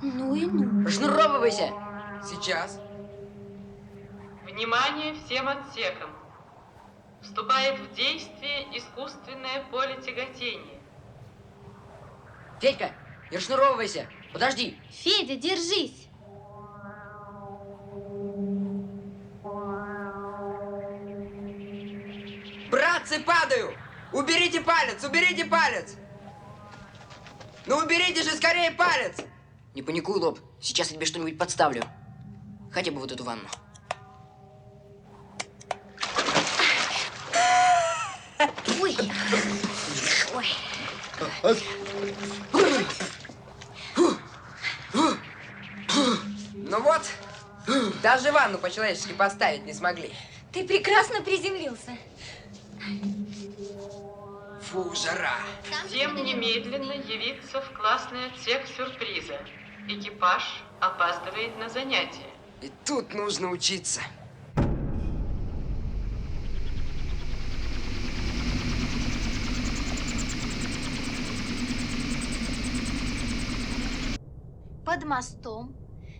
Ну и ну. Шнуровывайся. Сейчас. Внимание всем отсекам. Вступает в действие искусственное поле тяготения. Федька, не шнуровывайся. Подожди. Федя, держись. Братцы, падаю! Уберите палец, уберите палец! Ну уберите же скорее палец! Не паникуй, Лоб. Сейчас я тебе что-нибудь подставлю. Хотя бы вот эту ванну. Ой. Ой. Ну вот, даже ванну по-человечески поставить не смогли. Ты прекрасно приземлился. Фу, жара. Всем немедленно явиться в классный отсек сюрприза. Экипаж опаздывает на занятия. И тут нужно учиться. Под мостом,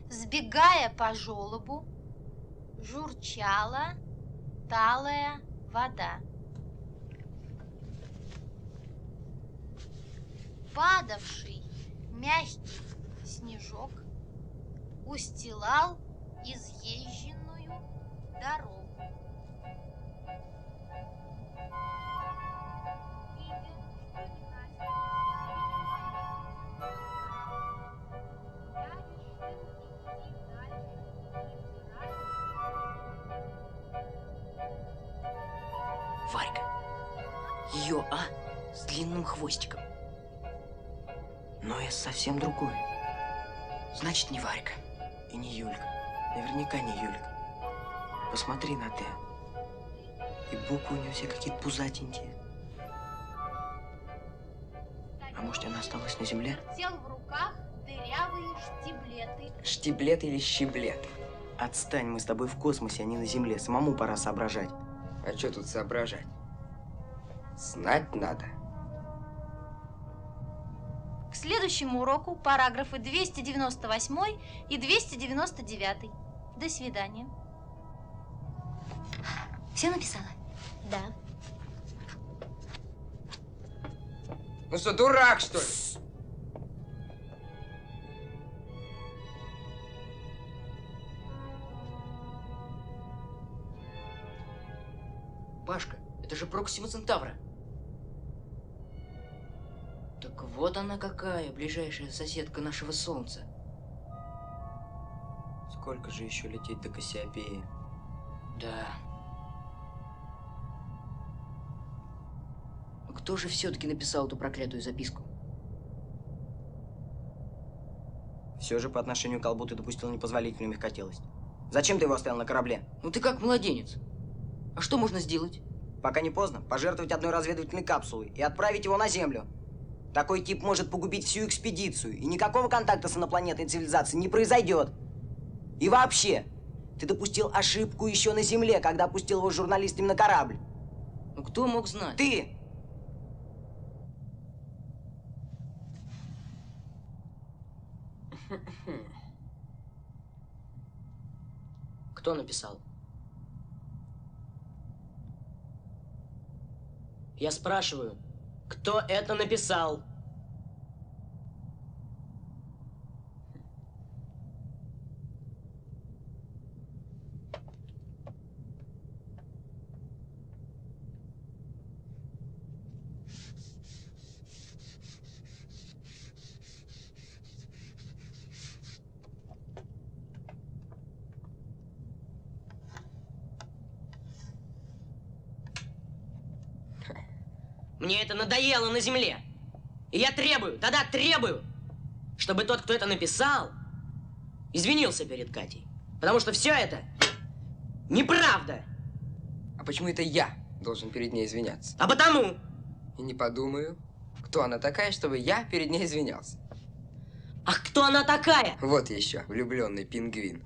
сбегая по желобу, журчала талая вода. Падавший мягкий снежок устилал изъезженную дорогу. Варька. Ее, с длинным хвостиком. Но я совсем другой. Значит, не Варька. И не Юлька. Наверняка не Юлька. Посмотри на Т. И буквы у нее все какие-то пузатенькие. А может, она осталась на земле? Вертел в руках дырявые штиблеты. Штиблеты или щиблеты? Отстань, мы с тобой в космосе, а не на земле. Самому пора соображать. А что тут соображать? Знать надо. К следующему уроку параграфы 298 и 299. До свидания. Все написала? Да. Ну что, дурак, что ли? Пашка, это же Проксима Центавра. Так вот она какая, ближайшая соседка нашего Солнца. Сколько же еще лететь до Кассиопеи? Да. Но кто же все-таки написал эту проклятую записку? Все же по отношению к колбу ты допустил непозволительную мягкотелость. Зачем ты его оставил на корабле? Ну ты как младенец. А что можно сделать? Пока не поздно, пожертвовать одной разведывательной капсулой и отправить его на Землю. Такой тип может погубить всю экспедицию, и никакого контакта с инопланетной цивилизацией не произойдет. И вообще, ты допустил ошибку еще на Земле, когда опустил его с журналистами на корабль. Ну кто мог знать? Ты! Кто написал? Я спрашиваю, кто это написал? Мне это надоело на земле. И я требую, требую, чтобы тот, кто это написал, извинился перед Катей. Потому что все это неправда. А почему это я должен перед ней извиняться? А потому. И не подумаю, кто она такая, чтобы я перед ней извинялся. А кто она такая? Вот еще, влюбленный пингвин.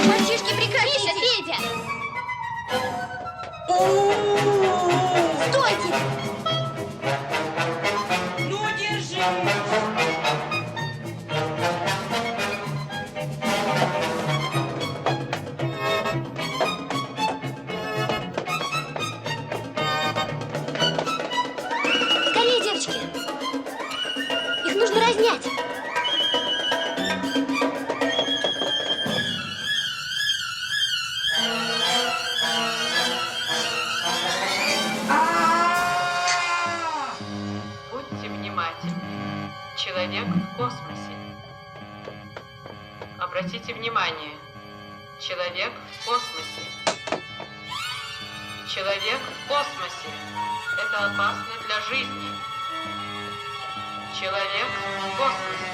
Мальчишки, прекратите! Федя! Стойте! Ну, держи! Скорее, девочки! Их нужно разнять! Будьте внимательны. Человек в космосе. Обратите внимание. Человек в космосе. Человек в космосе. Это опасно для жизни. Человек в космосе.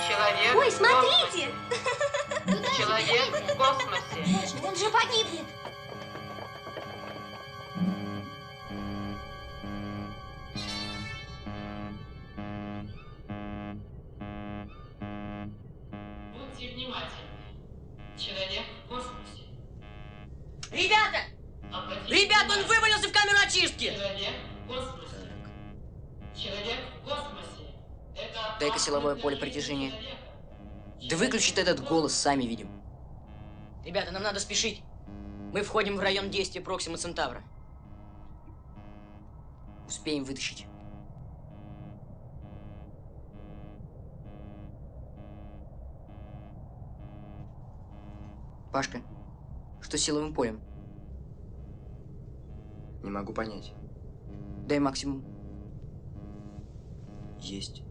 Человек Ой, в смотрите! космосе. Человек в космосе. Он же погибнет! Будьте внимательны. Человек в космосе. Ребята! Ребята, он вывалился в камеру очистки! Человек в космосе. Человек в космосе. Это Дай-ка силовое поле притяжения. Да выключи ты этот голос, сами видим. Ребята, нам надо спешить. Мы входим в район действия Проксима Центавра. Успеем вытащить. Пашка, что с силовым полем? Не могу понять. Дай максимум. Есть.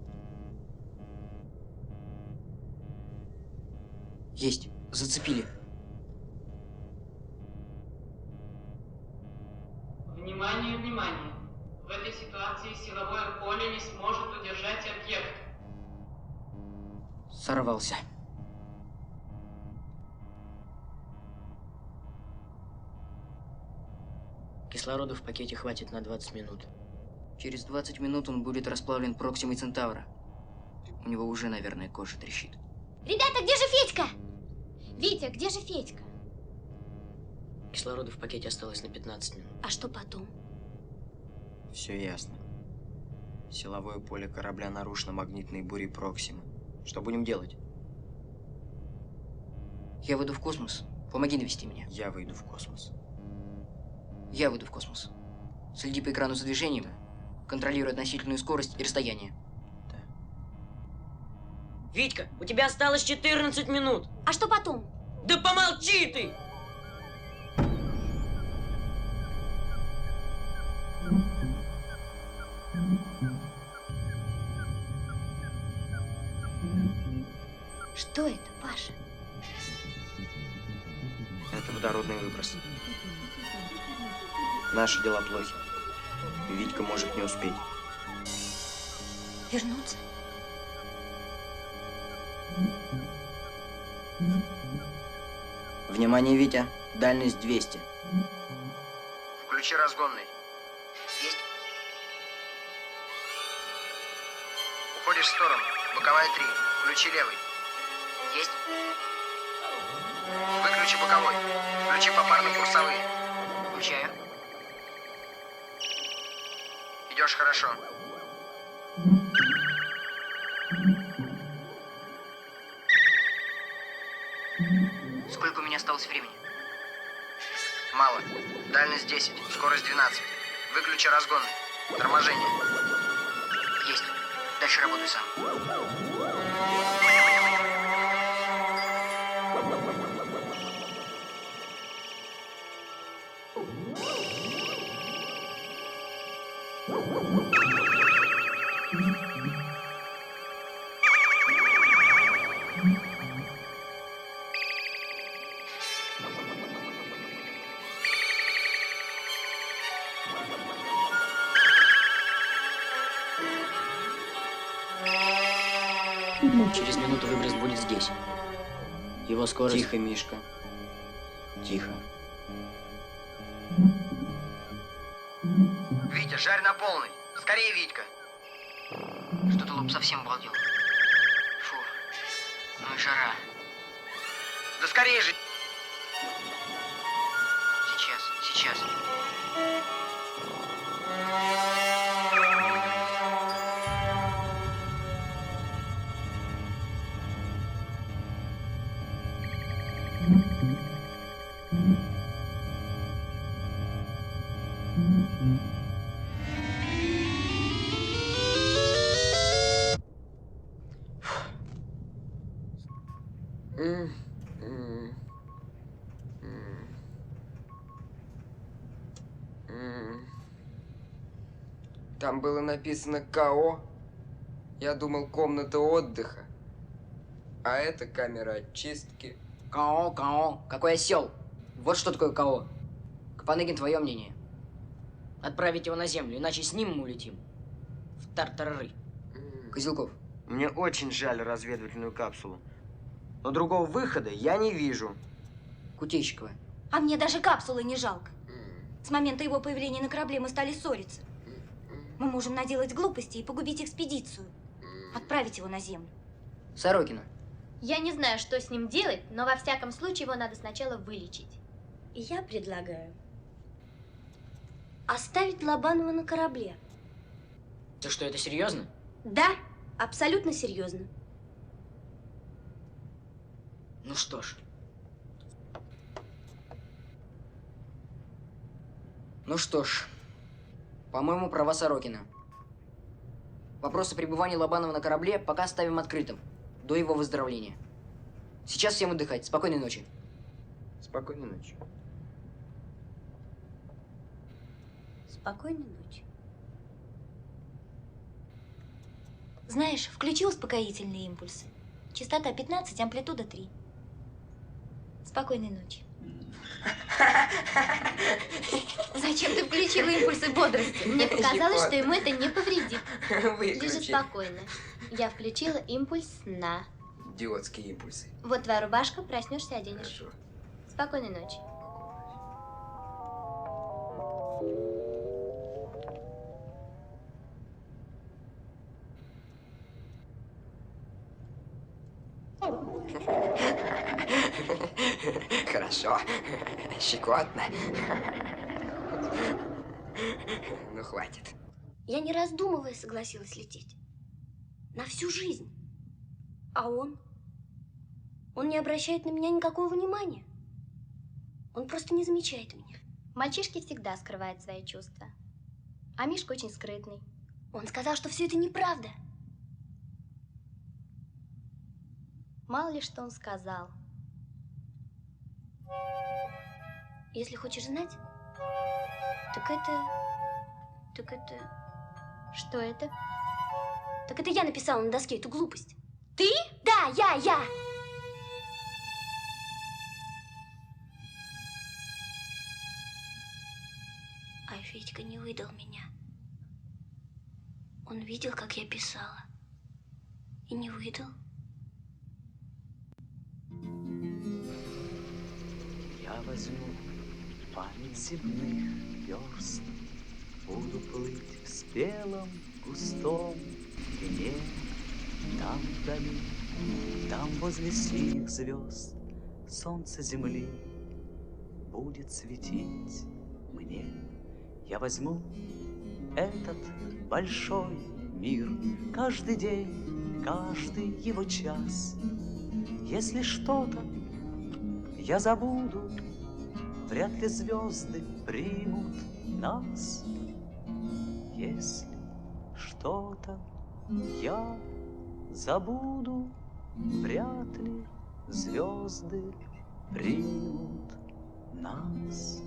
Есть. Зацепили. Внимание, внимание. ситуации силовое поле не сможет удержать объект. Сорвался. Кислорода в пакете хватит на 20 минут. Через 20 минут он будет расплавлен Проксимой Центавра. У него уже, наверное, кожа трещит. Ребята, где же Федька? Витя, где же Федька? Кислорода в пакете осталось на 15 минут. А что потом? Все ясно. Силовое поле корабля нарушено магнитной бурей Проксимы. Что будем делать? Я выйду в космос. Помоги навести меня. Я выйду в космос. Я выйду в космос. Следи по экрану за движением. Контролируй относительную скорость и расстояние. Витька, у тебя осталось 14 минут. А что потом? Да помолчи ты! Что это, Паша? Это водородный выброс. Наши дела плохи. Витька может не успеть. Вернуться? Внимание, Витя. Дальность 200. Включи разгонный. Есть. Уходишь в сторону. Боковая 3. Включи левый. Есть. Выключи боковой. Включи попарно курсовые. Включаю. Идешь хорошо. Сколько у меня осталось времени? Мало. Дальность 10, скорость 12. Выключи разгонный. Торможение. Есть. Дальше работай сам. Через минуту выброс будет здесь. Его скорость... Тихо, Мишка. Тихо. Витя, жарь на полный. Скорее, Витька. Что-то лоб совсем обалдел. Фу. Ну и жара. Да скорее же. Сейчас. Там было написано КО. Я думал, комната отдыха. А это камера очистки. КО. Какой осел? Вот что такое КО. Капаныгин, твое мнение? Отправить его на Землю, иначе с ним мы улетим. В тартарары. Козелков. Мне очень жаль разведывательную капсулу. Но другого выхода я не вижу. Кутейщикова. А мне даже капсулы не жалко. С момента его появления на корабле мы стали ссориться. Мы можем наделать глупости и погубить экспедицию. Отправить его на Землю. Сорокина. Я не знаю, что с ним делать, но во всяком случае его надо сначала вылечить. Я предлагаю оставить Лобанова на корабле. Ты что, это серьезно? Да, абсолютно серьезно. Ну что ж. По-моему, права Сорокина. Вопрос о пребывании Лобанова на корабле пока ставим открытым. До его выздоровления. Сейчас всем отдыхать. Спокойной ночи. Спокойной ночи. Спокойной ночи. Знаешь, включи успокоительные импульсы. Частота 15, амплитуда 3. Спокойной ночи. Зачем ты включила импульсы бодрости? Мне показалось, что ему это не повредит. Выключи. Лежи спокойно. Я включила импульс сна. Идиотские импульсы. Вот твоя рубашка, проснешься, оденешь. Хорошо. Спокойной ночи. Хорошо. Щекотно. Ну, хватит. Я не раздумывая согласилась лететь. На всю жизнь. А он? Он не обращает на меня никакого внимания. Он просто не замечает меня. Мальчишки всегда скрывают свои чувства. А Мишка очень скрытный. Он сказал, что все это неправда. Мало ли что он сказал. Если хочешь знать, так это... Что это? Так это я написала на доске эту глупость. Ты? Да, я. А Федька не выдал меня. Он видел, как я писала. И не выдал. Я возьму память земных верст, буду плыть в спелом густом вине. Там вдали, там возле синих звезд солнце земли будет светить мне. Я возьму этот большой мир, каждый день, каждый его час. Если что-то я забуду, вряд ли звезды примут нас. Если что-то я забуду, вряд ли звезды примут нас.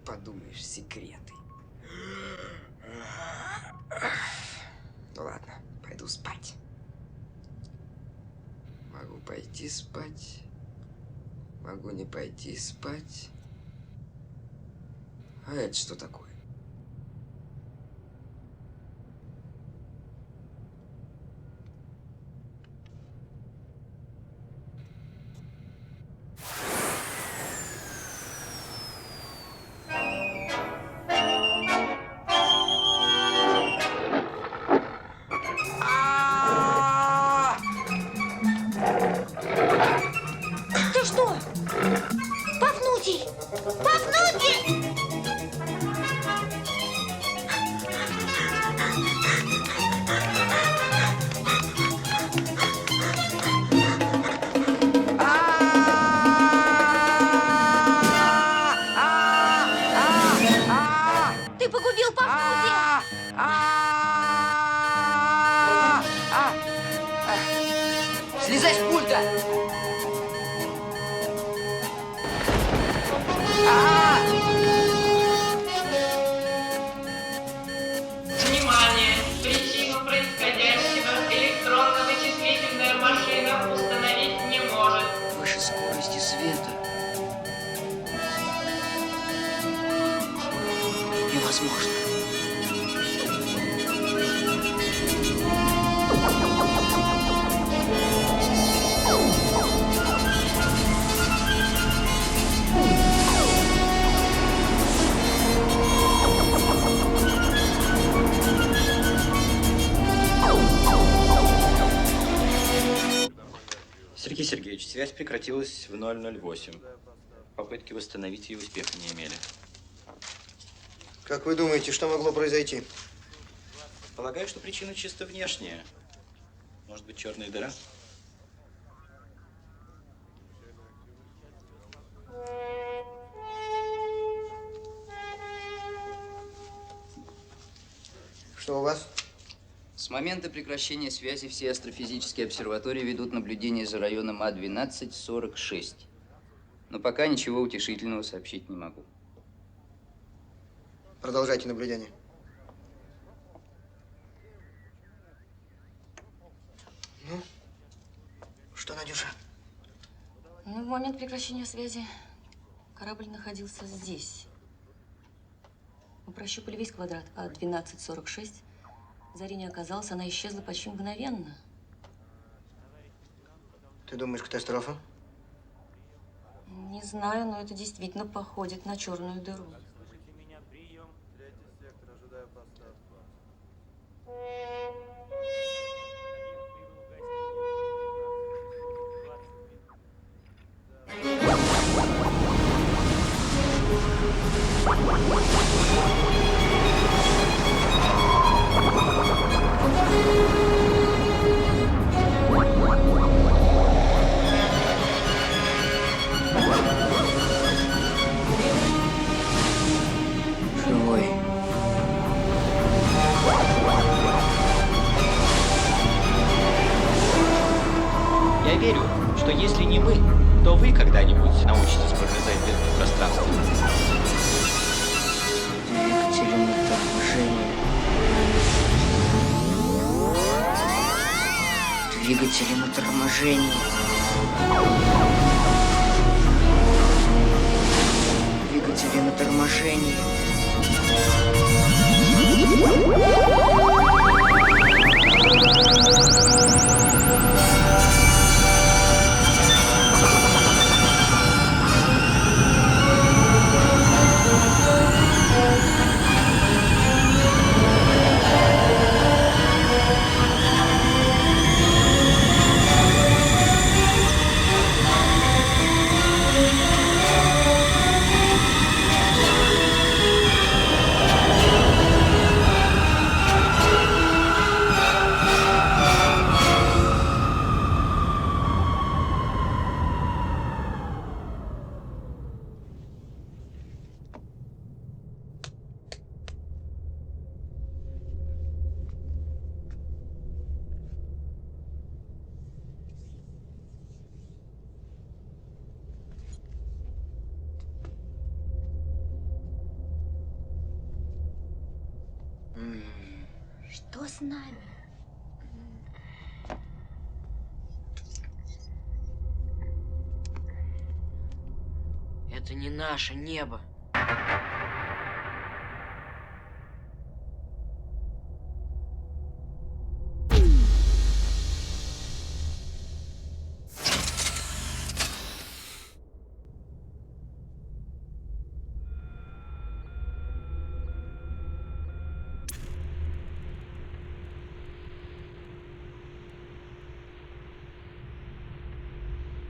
Подумаешь, секреты. Ну ладно, пойду спать. Могу пойти спать. Могу не пойти спать. А это что такое? Ты погубил Пафнутия! Слезай с пульта! Внимание! Причину происходящего электронно-вычислительная машина установить не может. Выше скорости света. Невозможно. Сергей Сергеевич, связь прекратилась в 008. Попытки восстановить ее успеха не имели. Как вы думаете, что могло произойти? Полагаю, что причина чисто внешняя. Может быть, черная дыра? Что у вас? С момента прекращения связи все астрофизические обсерватории ведут наблюдение за районом А1246. Но пока ничего утешительного сообщить не могу. Продолжайте наблюдение. Ну, что, Надюша? Ну, в момент прекращения связи корабль находился здесь. Мы прощупали весь квадрат А1246. Зари не оказалось, она исчезла почти мгновенно. Ты думаешь, катастрофа? Не знаю, но это действительно походит на черную дыру. Живой. Я верю, что если не мы, то вы когда-нибудь научитесь прогрызать дырки в пространстве. Двигатели на торможение. Двигатели на торможение. Двигатели на торможении. Что с нами? Это не наше небо.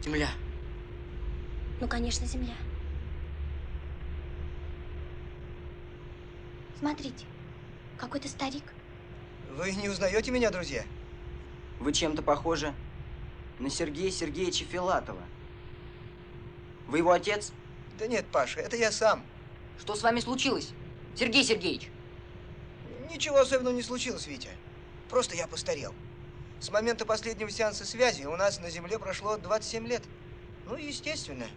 Земля. Ну, конечно, Земля. Смотрите, какой-то старик Вы не узнаете меня, друзья? Вы чем-то похожи на Сергея Сергеевича Филатова. Вы его отец? Да нет, Паша, это я сам. Что с вами случилось, Сергей Сергеевич? Ничего особенного не случилось, Витя. Просто я постарел. С момента последнего сеанса связи у нас на Земле прошло 27 лет. Ну, естественно,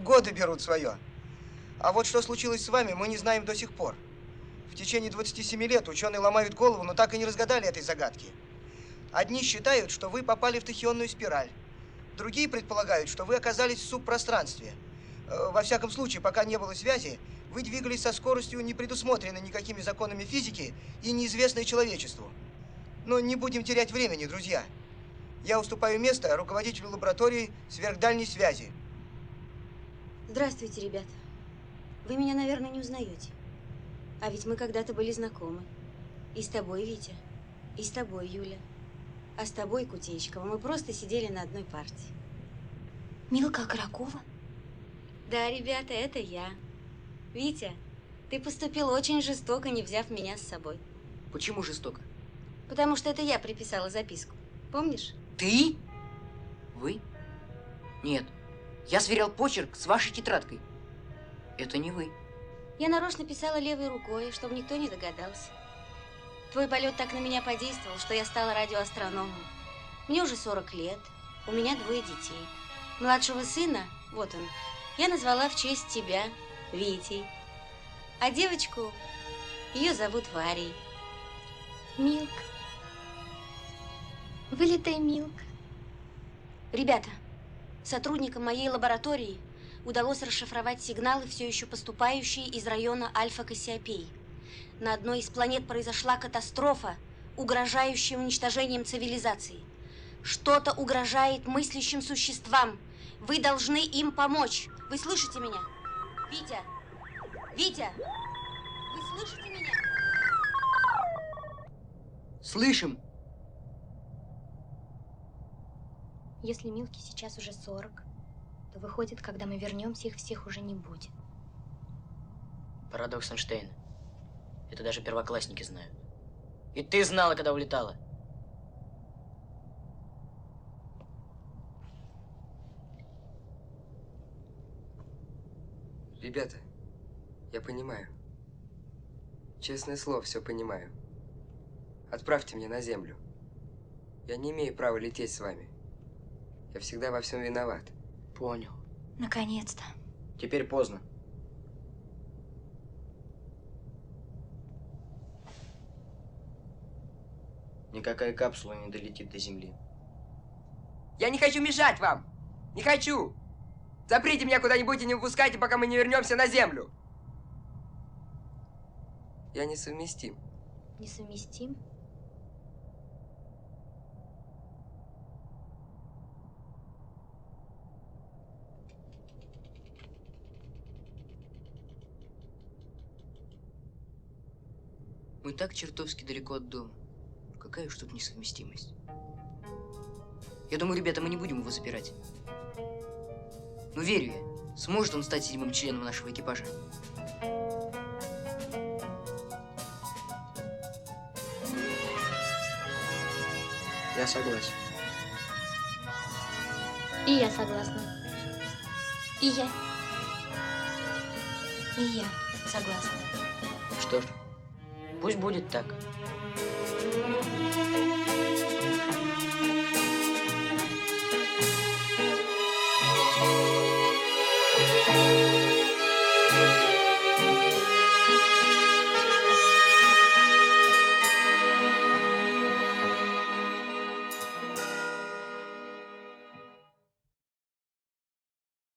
годы берут свое. А вот что случилось с вами, мы не знаем до сих пор. В течение 27 лет ученые ломают голову, но так и не разгадали этой загадки. Одни считают, что вы попали в тахионную спираль. Другие предполагают, что вы оказались в субпространстве. Во всяком случае, пока не было связи, вы двигались со скоростью, не предусмотренной никакими законами физики и неизвестной человечеству. Но не будем терять времени, друзья. Я уступаю место руководителю лаборатории сверхдальней связи. Здравствуйте, ребята. Вы меня, наверное, не узнаете. А ведь мы когда-то были знакомы. И с тобой, Витя, и с тобой, Юля. А с тобой, Кутейчикова, мы просто сидели на одной партии. Милка Окорокова? Да, ребята, это я. Витя, ты поступил очень жестоко, не взяв меня с собой. Почему жестоко? Потому что это я приписала записку. Помнишь? Ты? Вы? Нет. Я сверял почерк с вашей тетрадкой. Это не вы. Я нарочно писала левой рукой, чтобы никто не догадался. Твой полет так на меня подействовал, что я стала радиоастрономом. Мне уже 40 лет, у меня 2 детей. Младшего сына, вот он, я назвала в честь тебя Витей. А девочку, ее зовут Варей. Милка. Вылитая Милка. Ребята, сотрудникам моей лаборатории удалось расшифровать сигналы, все еще поступающие из района Альфа-Кассиопеи. На одной из планет произошла катастрофа, угрожающая уничтожением цивилизации. Что-то угрожает мыслящим существам. Вы должны им помочь. Вы слышите меня? Витя! Витя! Вы слышите меня? Слышим. Если Милке сейчас уже 40, то выходит, когда мы вернемся, их всех уже не будет. Парадокс Эйнштейна. Это даже первоклассники знают. И ты знала, когда улетала. Ребята, я понимаю. Честное слово, все понимаю. Отправьте меня на Землю. Я не имею права лететь с вами. Я всегда во всем виноват. Понял. Наконец-то. Теперь поздно. Никакая капсула не долетит до Земли. Я не хочу мешать вам! Не хочу! Заприте меня куда-нибудь и не выпускайте, пока мы не вернемся на Землю! Я несовместим. Несовместим? Мы так чертовски далеко от дома. Какая уж тут несовместимость. Я думаю, ребята, мы не будем его запирать. Но верю я, сможет он стать 7-м членом нашего экипажа. Я согласен. И я согласна. И я. И я согласна. Что ж, пусть будет так. Thank you.